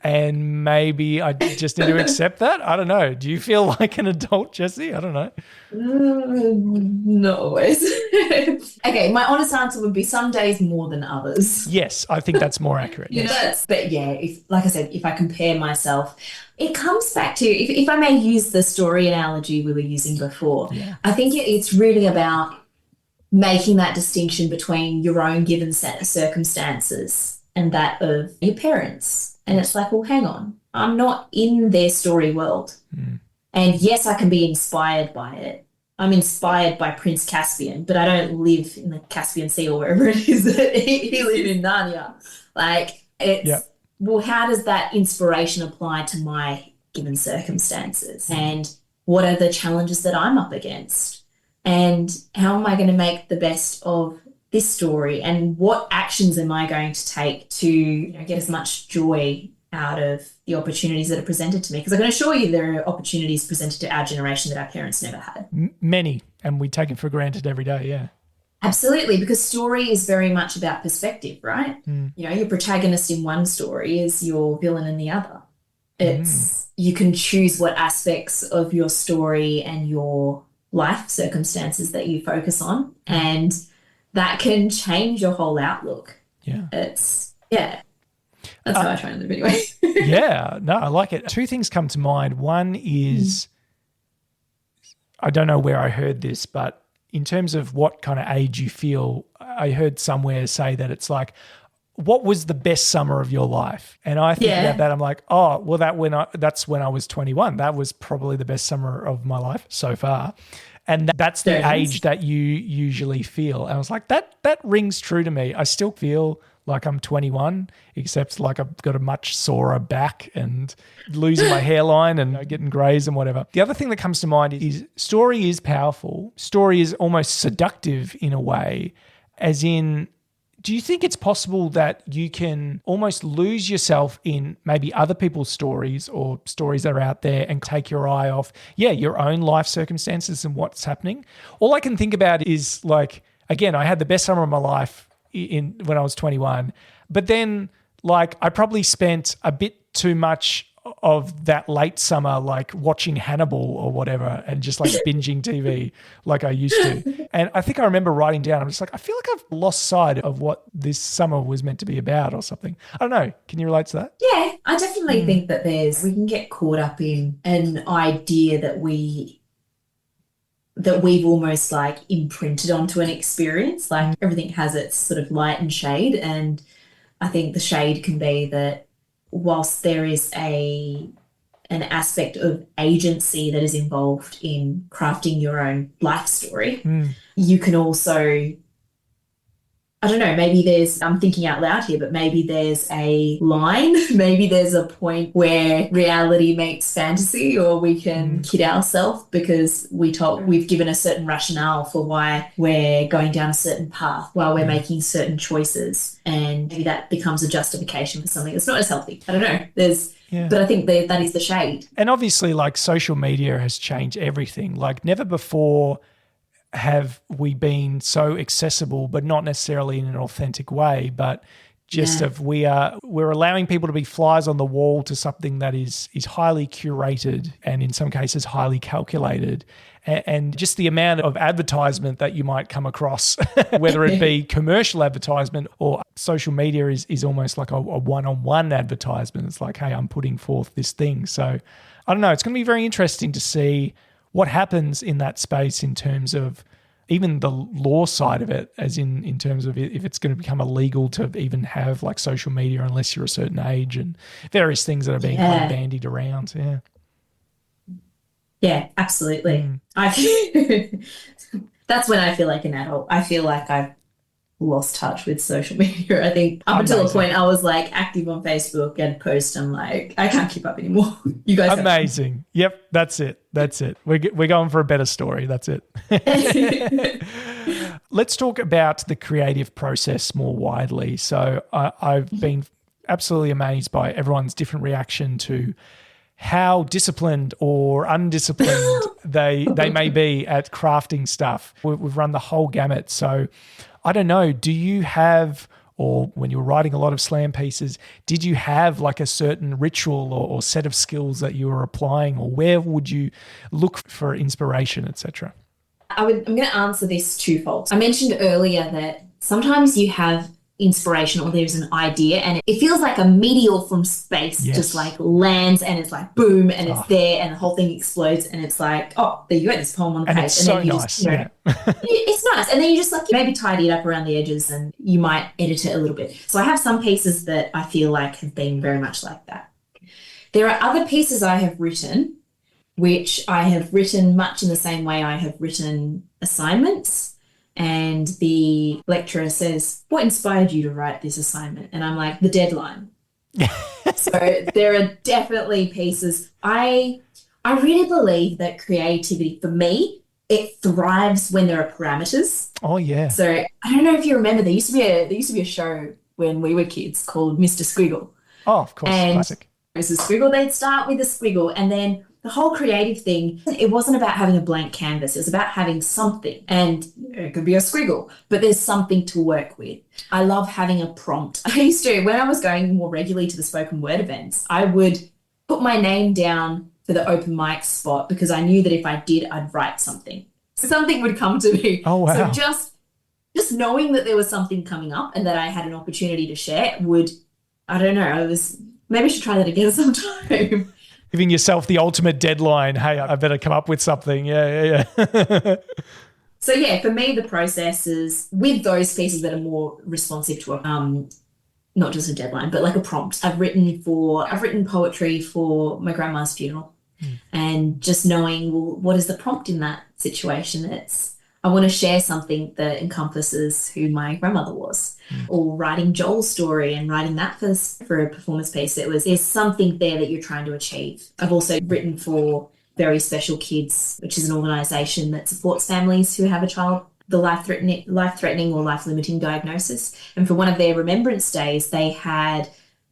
And maybe I just need to accept that. I don't know. Do you feel like an adult, Jessie? I don't know. Not always. Okay, my honest answer would be some days more than others. Yes, I think that's more accurate. Yes. But like I said, if I compare myself, it comes back to, if I may use the story analogy we were using before, I think it's really about making that distinction between your own given set of circumstances and that of your parents. And it's like, well, hang on, I'm not in their story world. And yes, I can be inspired by it, I'm inspired by Prince Caspian, but I don't live in the Caspian Sea or wherever it is that he lived in Narnia. Like, it's, well, how does that inspiration apply to my given circumstances? And what are the challenges that I'm up against? And how am I going to make the best of this story? And what actions am I going to take to get as much joy out of the opportunities that are presented to me? Because I can assure you there are opportunities presented to our generation that our parents never had. Many, and we take it for granted every day, yeah. Absolutely, because story is very much about perspective, right? Your protagonist in one story is your villain in the other. It's you can choose what aspects of your story and your life circumstances that you focus on, and that can change your whole outlook. That's how I try and live anyway. Yeah, no, I like it. Two things come to mind. One is, I don't know where I heard this, but in terms of what kind of age you feel, I heard somewhere say that it's like, what was the best summer of your life? And I think about that, I'm like, oh, well, that's when I was 21. That was probably the best summer of my life so far. And that's the age that you usually feel. And I was like, that rings true to me. I still feel like I'm 21, except like I've got a much sorer back and losing my hairline and getting greys and whatever. The other thing that comes to mind is story is powerful. Story is almost seductive in a way, as in, do you think it's possible that you can almost lose yourself in maybe other people's stories or stories that are out there and take your eye off, your own life circumstances and what's happening? All I can think about is like, again, I had the best summer of my life when I was 21, but then like I probably spent a bit too much of that late summer like watching Hannibal or whatever and just like binging TV like I used to. And I think I remember writing down, I'm just like, I feel like I've lost sight of what this summer was meant to be about or something. I don't know. Can you relate to that? Yeah, I definitely think that we can get caught up in an idea that we've almost like imprinted onto an experience. Like everything has its sort of light and shade. And I think the shade can be that whilst there is an aspect of agency that is involved in crafting your own life story, you can also, I don't know, maybe I'm thinking out loud here, but maybe there's a line, maybe there's a point where reality meets fantasy, or we can kid ourselves because we've given a certain rationale for why we're going down a certain path, while we're making certain choices. And maybe that becomes a justification for something that's not as healthy. I don't know. But I think that is the shade. And obviously like social media has changed everything. Like never before have we been so accessible, but not necessarily in an authentic way, but just we're allowing people to be flies on the wall to something that is highly curated and in some cases highly calculated. And just the amount of advertisement that you might come across, whether it be commercial advertisement or social media is almost like a one-on-one advertisement. It's like, hey, I'm putting forth this thing. So I don't know, it's going to be very interesting to see what happens in that space in terms of even the law side of it, as in terms of if it's going to become illegal to even have like social media unless you're a certain age and various things that are being kind of bandied around. Yeah. Yeah, absolutely. That's when I feel like an adult. I feel like I've lost touch with social media. I think up until a point I was like active on Facebook and post. I'm like, I can't keep up anymore. You guys amazing. Yep, that's it. We're going for a better story. That's it. Let's talk about the creative process more widely. So I've been absolutely amazed by everyone's different reaction to how disciplined or undisciplined they may be at crafting stuff. We've run the whole gamut. So I don't know, do you have, or when you were writing a lot of slam pieces, did you have like a certain ritual or set of skills that you were applying, or where would you look for inspiration, etc.? I'm going to answer this twofold. I mentioned earlier that sometimes you have inspiration or there's an idea and it feels like a meteor from space just like lands and it's like boom and it's there and the whole thing explodes and it's like, oh, there you go, this poem on the page. It's so nice. It's nice. And then you just like maybe tidy it up around the edges and you might edit it a little bit. So I have some pieces that I feel like have been very much like that. There are other pieces I have written which I have written much in the same way I have written assignments. And the lecturer says, "What inspired you to write this assignment?" And I'm like, "The deadline." So there are definitely pieces. I really believe that creativity, for me, it thrives when there are parameters. Oh yeah. So I don't know if you remember, there used to be a show when we were kids called Mr. Squiggle. Oh, of course, And classic. it was a squiggle. They'd start with a squiggle, and then the whole creative thing, it wasn't about having a blank canvas. It was about having something, and it could be a squiggle, but there's something to work with. I love having a prompt. I used to, when I was going more regularly to the spoken word events, I would put my name down for the open mic spot because I knew that if I did, I'd write something. So something would come to me. Oh, wow. So just knowing that there was something coming up and that I had an opportunity to share would, I don't know, maybe I should try that again sometime. Giving yourself the ultimate deadline. Hey, I better come up with something. Yeah. So yeah, for me, the process is with those pieces that are more responsive to not just a deadline, but like a prompt. I've written poetry for my grandma's funeral, and just knowing, well, what is the prompt in that situation? I want to share something that encompasses who my grandmother was, or writing Joel's story and writing that for a performance piece. There's something there that you're trying to achieve. I've also written for Very Special Kids, which is an organisation that supports families who have a child with a life-threatening or life-limiting diagnosis. And for one of their remembrance days, they had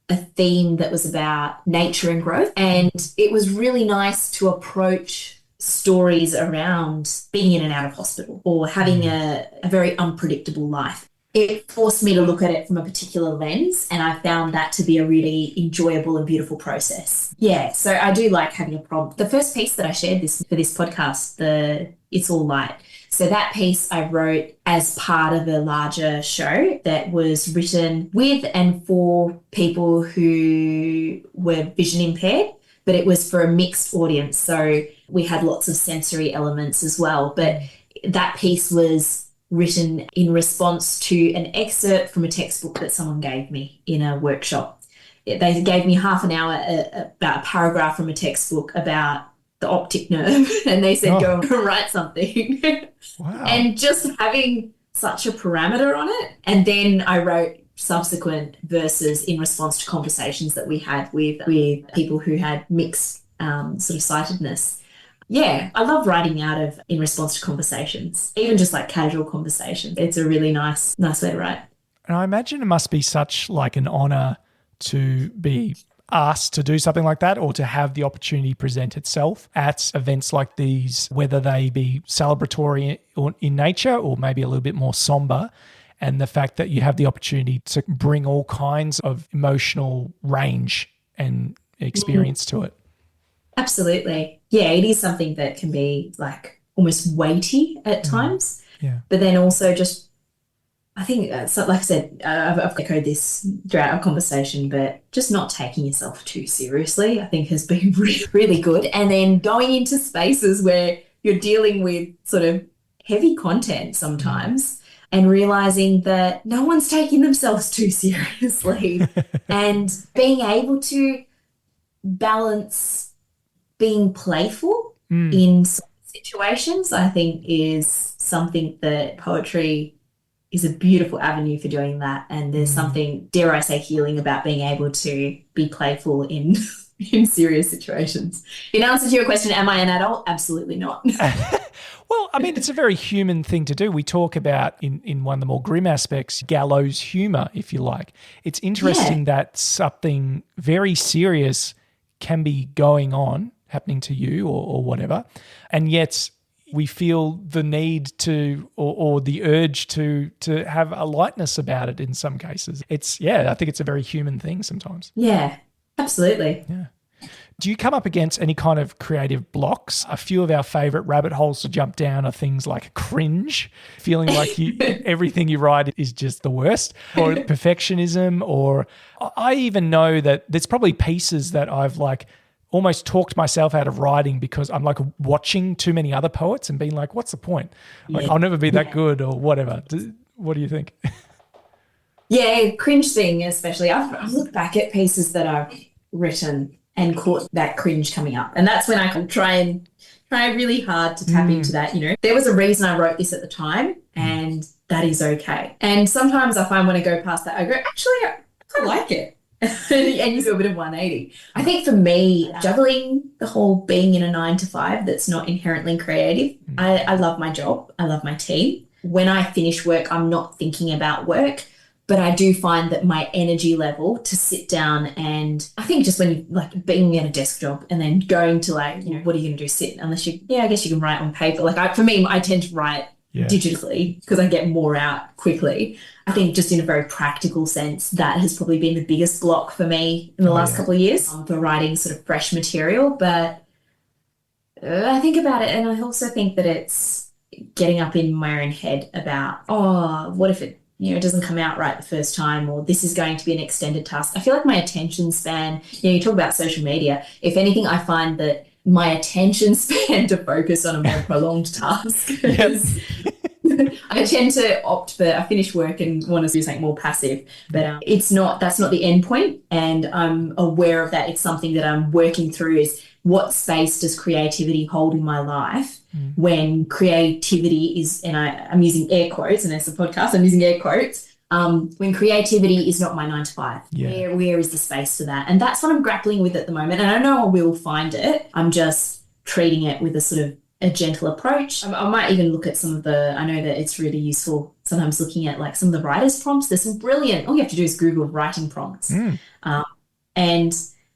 a theme that was about nature and growth. And it was really nice to approach stories around being in and out of hospital or having a very unpredictable life. It forced me to look at it from a particular lens, and I found that to be a really enjoyable and beautiful process. Yeah, so I do like having a prompt. The first piece that I shared for this podcast, the It's All Light. So that piece I wrote as part of a larger show that was written with and for people who were vision impaired, but it was for a mixed audience. So we had lots of sensory elements as well. But that piece was written in response to an excerpt from a textbook that someone gave me in a workshop. They gave me half an hour about a paragraph from a textbook about the optic nerve, and they said, go and write something. Wow. And just having such a parameter on it. And then I wrote subsequent verses in response to conversations that we had with people who had mixed sort of sightedness. Yeah, I love writing in response to conversations, even just like casual conversations. It's a really nice way to write. And I imagine it must be such like an honour to be asked to do something like that, or to have the opportunity present itself at events like these, whether they be celebratory in nature or maybe a little bit more somber. And the fact that you have the opportunity to bring all kinds of emotional range and experience to it. Absolutely. Yeah, it is something that can be like almost weighty at times. Yeah. But then also just, I think, like I said, I've echoed this throughout our conversation, but just not taking yourself too seriously, I think, has been really, really good. And then going into spaces where you're dealing with sort of heavy content sometimes, and realizing that no one's taking themselves too seriously, and being able to balance being playful in situations, I think, is something that poetry is a beautiful avenue for doing that. And there's something, dare I say, healing about being able to be playful in serious situations. In answer to your question, am I an adult? Absolutely not. Well, I mean, it's a very human thing to do. We talk about, in one of the more grim aspects, gallows humour, if you like. It's interesting that something very serious can be going on, happening to you or whatever, and yet we feel the need to or the urge to have a lightness about it in some cases. I think it's a very human thing sometimes. Yeah, absolutely. Yeah. Do you come up against any kind of creative blocks? A few of our favourite rabbit holes to jump down are things like cringe, feeling like everything you write is just the worst, or perfectionism, or I even know that there's probably pieces that I've like almost talked myself out of writing because I'm like watching too many other poets and being like, what's the point? Like, I'll never be that good or whatever. What do you think? Yeah, cringe thing especially. I've looked back at pieces that I've written and caught that cringe coming up. And that's when I can try really hard to tap into that, There was a reason I wrote this at the time, and that is okay. And sometimes I find when I go past that, I go, actually, I like it. And you do a bit of 180. I think for me, juggling the whole being in a 9 to 5 that's not inherently creative, I love my job. I love my team. When I finish work, I'm not thinking about work, but I do find that my energy level to sit down, and I think just when you like being at a desk job and then going to what are you going to do? Sit? Unless I guess you can write on paper. For me, I tend to write digitally because I get more out quickly. I think just in a very practical sense, that has probably been the biggest block for me in the last couple of years for writing sort of fresh material. But I think about it, and I also think that it's getting up in my own head about, what if it doesn't come out right the first time, or this is going to be an extended task. I feel like my attention span, you talk about social media. If anything, I find that my attention span to focus on a more prolonged task. I tend to opt for, I finish work and want to do something more passive, but that's not the end point. And I'm aware of that. It's something that I'm working through is what space does creativity hold in my life when creativity is, and I'm using air quotes, and it's a podcast, I'm using air quotes, when creativity is not my 9 to 5. Where is the space for that? And that's what I'm grappling with at the moment. And I know I will find it. I'm just treating it with a sort of a gentle approach. I might even look at some of I know that it's really useful sometimes looking at some of the writer's prompts. There's some brilliant, all you have to do is Google writing prompts. And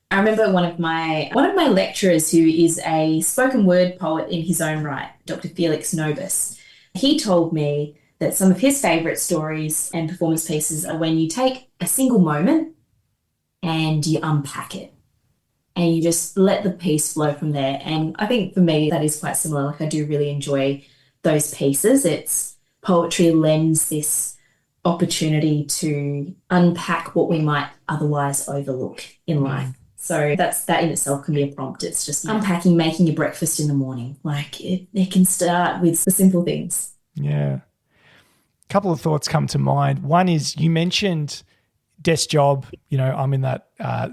I remember one of my lecturers, who is a spoken word poet in his own right, Dr. Felix Nobis, he told me that some of his favourite stories and performance pieces are when you take a single moment and you unpack it and you just let the piece flow from there. And I think for me that is quite similar. I do really enjoy those pieces. Poetry lends this opportunity to unpack what we might otherwise overlook in life. So that in itself can be a prompt. It's just unpacking, making your breakfast in the morning. It can start with the simple things. Yeah. A couple of thoughts come to mind. One is you mentioned desk job, I'm in that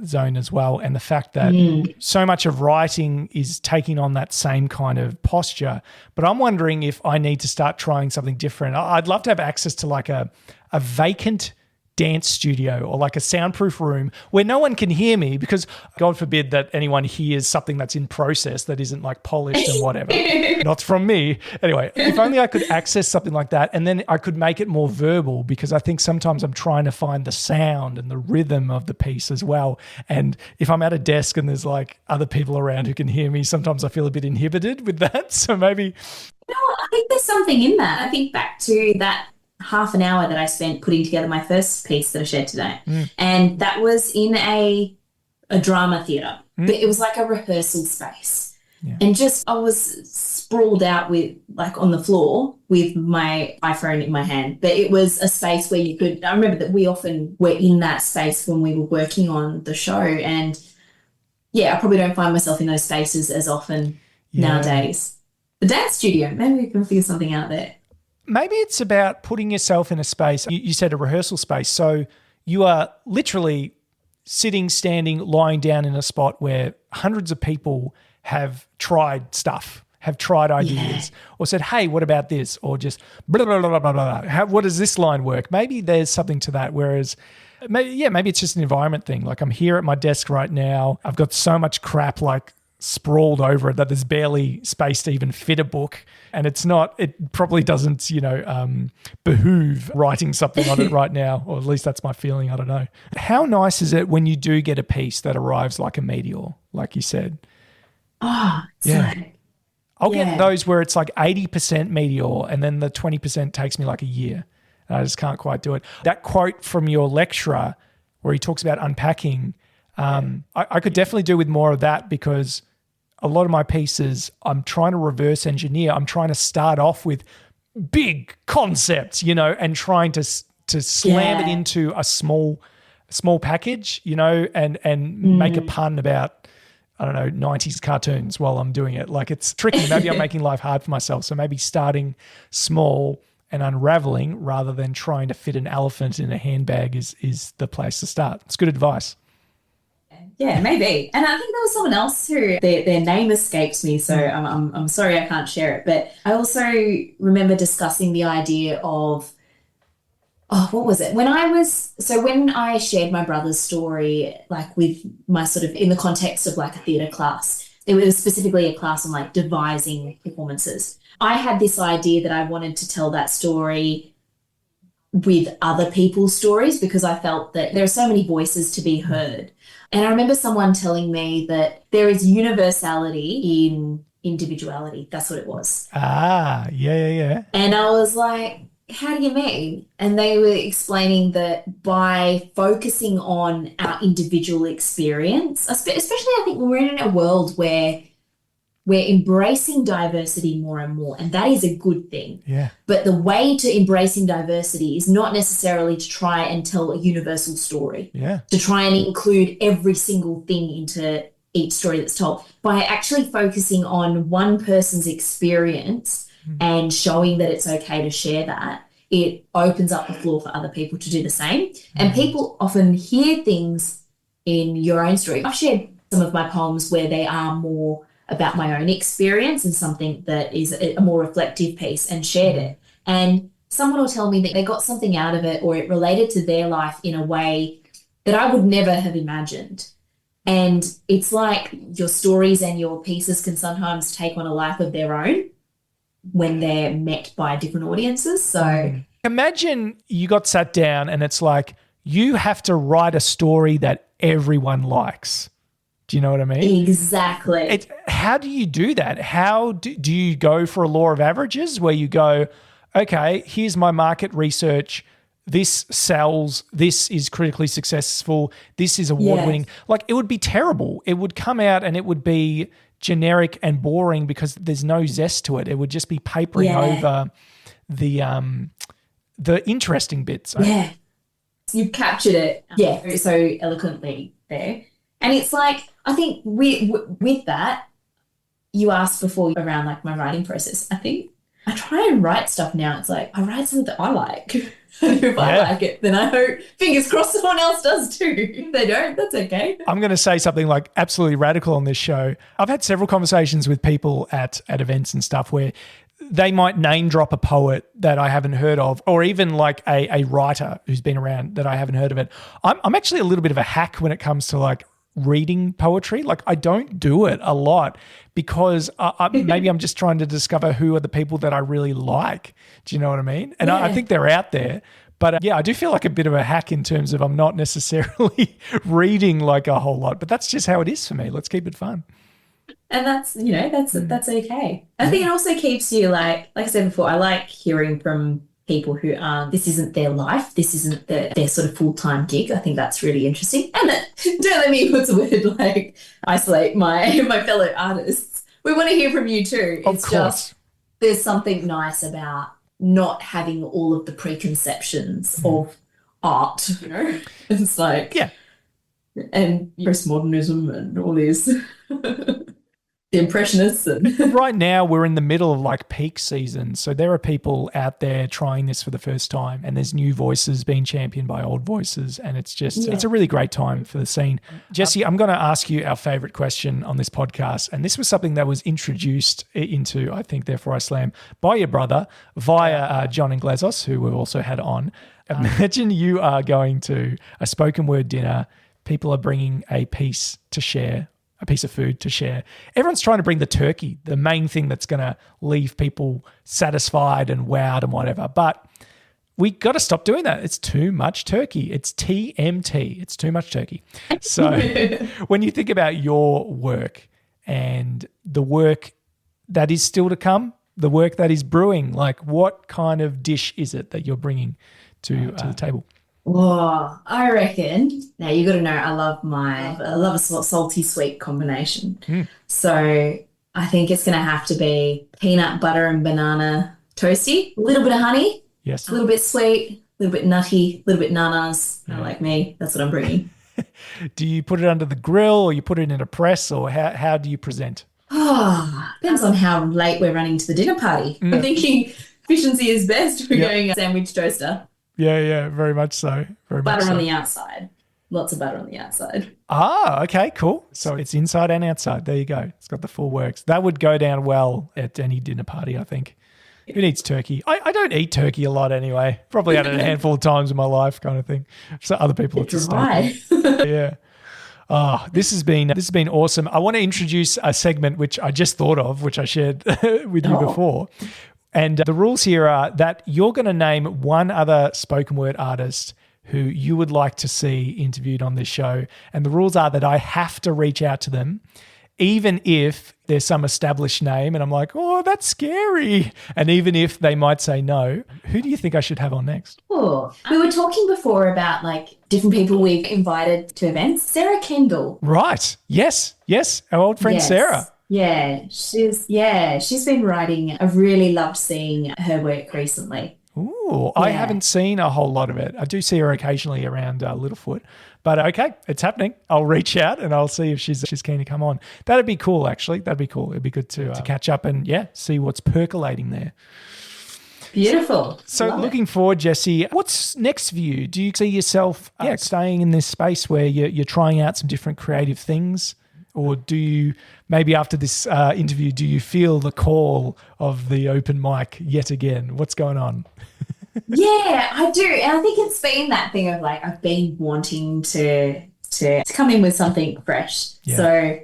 zone as well. And the fact that so much of writing is taking on that same kind of posture. But I'm wondering if I need to start trying something different. I'd love to have access to a vacant dance studio or a soundproof room where no one can hear me, because God forbid that anyone hears something that's in process that isn't polished and whatever. Not from me. Anyway, if only I could access something like that, and then I could make it more verbal, because I think sometimes I'm trying to find the sound and the rhythm of the piece as well. And if I'm at a desk and there's other people around who can hear me, sometimes I feel a bit inhibited with that. So maybe... I think there's something in that. I think back to that half an hour that I spent putting together my first piece that I shared today. And that was in a drama theatre, but it was like a rehearsal space. And I was sprawled out with on the floor with my iPhone in my hand, but it was a space where I remember that we often were in that space when we were working on the show. And I probably don't find myself in those spaces as often nowadays. The dance studio, maybe we can figure something out there. Maybe it's about putting yourself in a space. You said a rehearsal space. So you are literally sitting, standing, lying down in a spot where hundreds of people have tried stuff, have tried ideas, or said, hey, what about this? Or just blah, blah, blah, blah, blah. What does this line work? Maybe there's something to that. Whereas maybe it's just an environment thing. I'm here at my desk right now. I've got so much crap sprawled over it that there's barely space to even fit a book. And it probably doesn't, behoove writing something on it right now, or at least that's my feeling. I don't know. How nice is it when you do get a piece that arrives like a meteor, like you said? Oh, I'll get those where it's 80% meteor and then the 20% takes me a year. And I just can't quite do it. That quote from your lecturer where he talks about unpacking, I could definitely do with more of that, because a lot of my pieces, I'm trying to reverse engineer. I'm trying to start off with big concepts, and trying to slam it into a small package, and make a pun about, I don't know, 90s cartoons while I'm doing it. It's tricky. Maybe I'm making life hard for myself. So maybe starting small and unraveling rather than trying to fit an elephant in a handbag is the place to start. It's good advice. Yeah, maybe. And I think there was someone else who their name escapes me, so I'm sorry I can't share it. But I also remember discussing the idea of, what was it? When I shared my brother's story, like with my sort of in the context of like a theatre class, it was specifically a class on like devising performances. I had this idea that I wanted to tell that story with other people's stories because I felt that there are so many voices to be heard. And I remember someone telling me that there is universality in individuality. That's what it was. Yeah. And I was like, how do you mean? And they were explaining that by focusing on our individual experience, especially I think when we're in a world where we're embracing diversity more and more, and that is a good thing. Yeah. But the way to embracing diversity is not necessarily to try and tell a universal story. Yeah. To try and include every single thing into each story that's told. By actually focusing on one person's experience and showing that it's okay to share that, it opens up the floor for other people to do the same. And people often hear things in your own story. I've shared some of my poems where they are more about my own experience and something that is a more reflective piece and shared it. And someone will tell me that they got something out of it or it related to their life in a way that I would never have imagined. And it's like your stories and your pieces can sometimes take on a life of their own when they're met by different audiences. So imagine you got sat down and it's like you have to write a story that everyone likes. Do you know what I mean? Exactly. How do you do that? How do you go for a law of averages where you go, okay, here's my market research. This sells. This is critically successful. This is award-winning. Like, it would be terrible. It would come out and it would be generic and boring because there's no zest to it. It would just be papering over the interesting bits. Yeah. You've captured it. Yeah, so eloquently there. And it's like, I think with that, you asked before around like my writing process. I think I try and write stuff now. It's like I write something that I like. And if I like it, then I hope, fingers crossed, someone else does too. If they don't, that's okay. I'm going to say something like absolutely radical on this show. I've had several conversations with people at events and stuff where they might name drop a poet that I haven't heard of, or even like a writer who's been around that I haven't heard of it. I'm actually a little bit of a hack when it comes to like reading poetry. Like, I don't do it a lot because maybe I'm just trying to discover who are the people that I really like. Do you know what I mean? And I think they're out there. But I do feel like a bit of a hack in terms of I'm not necessarily reading like a whole lot, but that's just how it is for me. Let's keep it fun. And that's, that's okay. I think it also keeps you like I said before, I like hearing from people who this isn't their life, this isn't their sort of full-time gig. I think that's really interesting. And don't let me put the word like isolate my fellow artists. We want to hear from you too. Of course. Just there's something nice about not having all of the preconceptions of art, It's like and postmodernism and all these the Impressionists. Right now, we're in the middle of like peak season. So there are people out there trying this for the first time, and there's new voices being championed by old voices. And it's just, it's a really great time for the scene. Jesse, I'm going to ask you our favorite question on this podcast. And this was something that was introduced into, I think, Therefore I Slam, by your brother via John and Glazos, who we've also had on. Imagine you are going to a spoken word dinner. People are bringing a piece to share, a piece of food to share. Everyone's trying to bring the turkey, the main thing that's going to leave people satisfied and wowed and whatever. But we got to stop doing that. It's too much turkey. It's TMT. It's too much turkey. So when you think about your work and the work that is still to come, the work that is brewing, like what kind of dish is it that you're bringing to the table? Oh, I reckon. Now you got to know I love a salty sweet combination. So I think it's going to have to be peanut butter and banana toasty, a little bit of honey, yes, a little bit sweet, a little bit nutty, a little bit nanas. Like me, that's what I'm bringing. Do you put it under the grill or you put it in a press, or how do you present? Oh, depends on how late we're running to the dinner party. I'm thinking efficiency is best. We're going a sandwich toaster. Yeah, very much so. Butter on the outside, lots of butter on the outside. Ah, okay, cool. So it's inside and outside. There you go. It's got the full works. That would go down well at any dinner party, I think. Who needs turkey? I don't eat turkey a lot anyway. Probably had it a handful of times in my life kind of thing. So other people it's a staple. Yeah. Oh, this has been awesome. I want to introduce a segment which I just thought of, which I shared with you before. And the rules here are that you're going to name one other spoken word artist who you would like to see interviewed on this show. And the rules are that I have to reach out to them, even if there's some established name and I'm like, oh, that's scary. And even if they might say no, who do you think I should have on next? Oh, we were talking before about like different people we've invited to events. Sarah Kendall. Right. Yes. Our old friend Sarah. Yeah, she's been writing. I've really loved seeing her work recently. Ooh, I haven't seen a whole lot of it. I do see her occasionally around Littlefoot. But okay, it's happening. I'll reach out and I'll see if she's keen to come on. That'd be cool, actually. That'd be cool. It'd be good to catch up and, see what's percolating there. Beautiful. So looking forward, Jessie, what's next for you? Do you see yourself staying in this space where you're trying out some different creative things? Or do you, maybe after this interview, do you feel the call of the open mic yet again? What's going on? Yeah, I do. And I think it's been that thing of like, I've been wanting to come in with something fresh. Yeah. So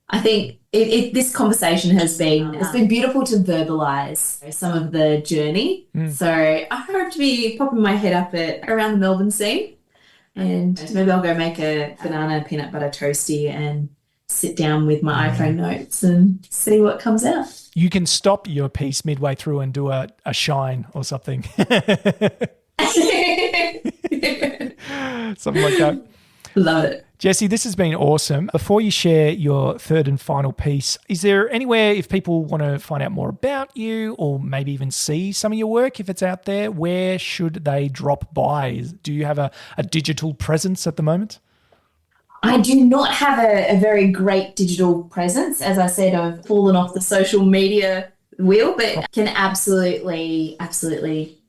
I think this conversation has been beautiful to verbalize some of the journey. So I hope to be popping my head up around the Melbourne scene, and maybe I'll go make a banana peanut butter toasty and sit down with my iPhone notes and see what comes out. You can stop your piece midway through and do a shine or something. Something like that. Love it. Jessie, this has been awesome. Before you share your third and final piece, is there anywhere, if people want to find out more about you or maybe even see some of your work, if it's out there, where should they drop by? Do you have a digital presence at the moment? I do not have a very great digital presence. As I said, I've fallen off the social media wheel, but can absolutely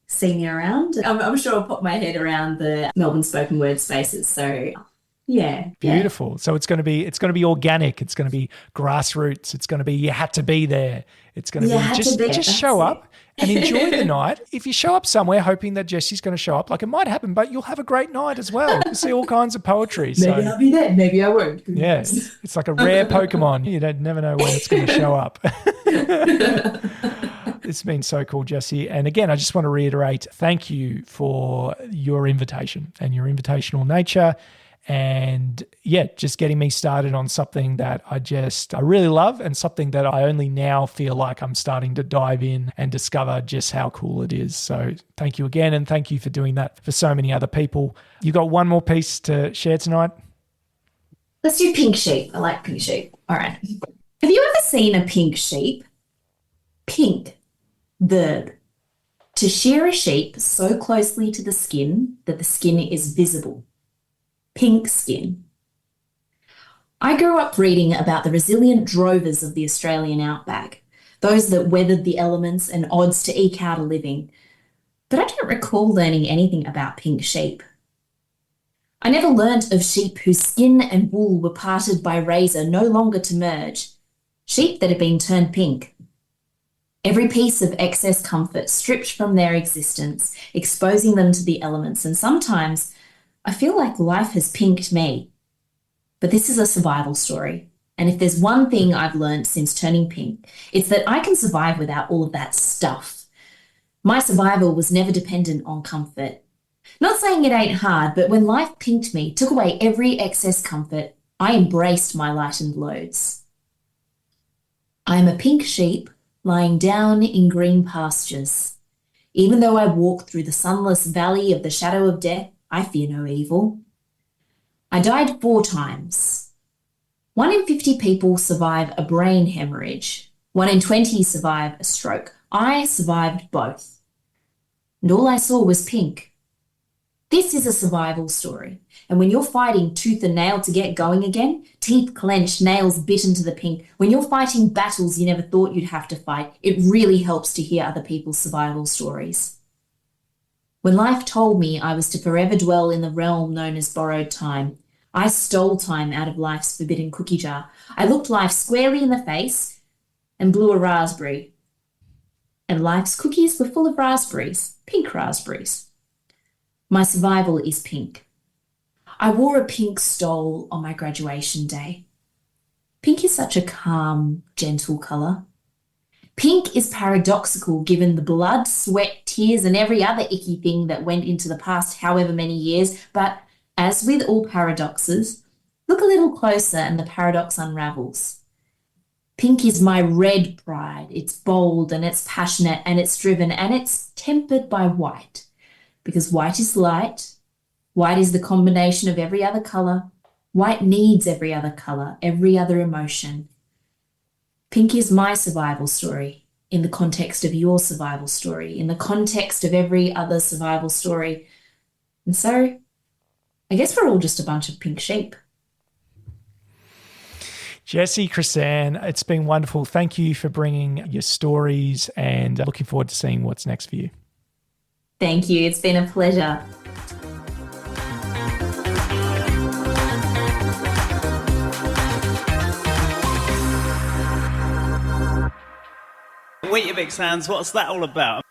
see me around. I'm sure I'll pop my head around the Melbourne spoken word spaces. So yeah. Beautiful. Yeah. So it's going to be organic. It's going to be grassroots. It's going to be, you had to be there. It's going to be just show up and enjoy the night. If you show up somewhere hoping that Jessie's going to show up, like it might happen, but you'll have a great night as well. You'll see all kinds of poetry. Maybe I'll be there. Maybe I won't. Yes. It's like a rare Pokemon. You never know when it's going to show up. It's been so cool, Jessie. And again, I just want to reiterate, thank you for your invitation and your invitational nature. And just getting me started on something that I really love, and something that I only now feel like I'm starting to dive in and discover just how cool it is. So thank you again. And thank you for doing that for so many other people. You got one more piece to share tonight? Let's do pink sheep. I like pink sheep. All right. Have you ever seen a pink sheep? Pink, verb. To shear a sheep so closely to the skin that the skin is visible. Pink skin. I grew up reading about the resilient drovers of the Australian outback, those that weathered the elements and odds to eke out a living, but I don't recall learning anything about pink sheep. I never learnt of sheep whose skin and wool were parted by razor no longer to merge, sheep that had been turned pink. Every piece of excess comfort stripped from their existence, exposing them to the elements, and sometimes I feel like life has pinked me. But this is a survival story. And if there's one thing I've learned since turning pink, it's that I can survive without all of that stuff. My survival was never dependent on comfort. Not saying it ain't hard, but when life pinked me, took away every excess comfort, I embraced my lightened loads. I am a pink sheep lying down in green pastures. Even though I walk through the sunless valley of the shadow of death, I fear no evil. I died 4 times. 1 in 50 people survive a brain hemorrhage. 1 in 20 survive a stroke. I survived both. And all I saw was pink. This is a survival story. And when you're fighting tooth and nail to get going again, teeth clenched, nails bitten to the pink, when you're fighting battles you never thought you'd have to fight, it really helps to hear other people's survival stories. When life told me I was to forever dwell in the realm known as borrowed time, I stole time out of life's forbidden cookie jar. I looked life squarely in the face and blew a raspberry. And life's cookies were full of raspberries, pink raspberries. My survival is pink. I wore a pink stole on my graduation day. Pink is such a calm, gentle colour. Pink is paradoxical given the blood, sweat, tears and every other icky thing that went into the past however many years, but as with all paradoxes, look a little closer and the paradox unravels. Pink is my red pride. It's bold and it's passionate and it's driven and it's tempered by white, because white is light. White is the combination of every other colour. White needs every other colour, every other emotion. Pink is my survival story in the context of your survival story, in the context of every other survival story. And so I guess we're all just a bunch of pink sheep. Jessie, Chrisan, it's been wonderful. Thank you for bringing your stories and looking forward to seeing what's next for you. Thank you. It's been a pleasure. Weetabix hands, what's that all about?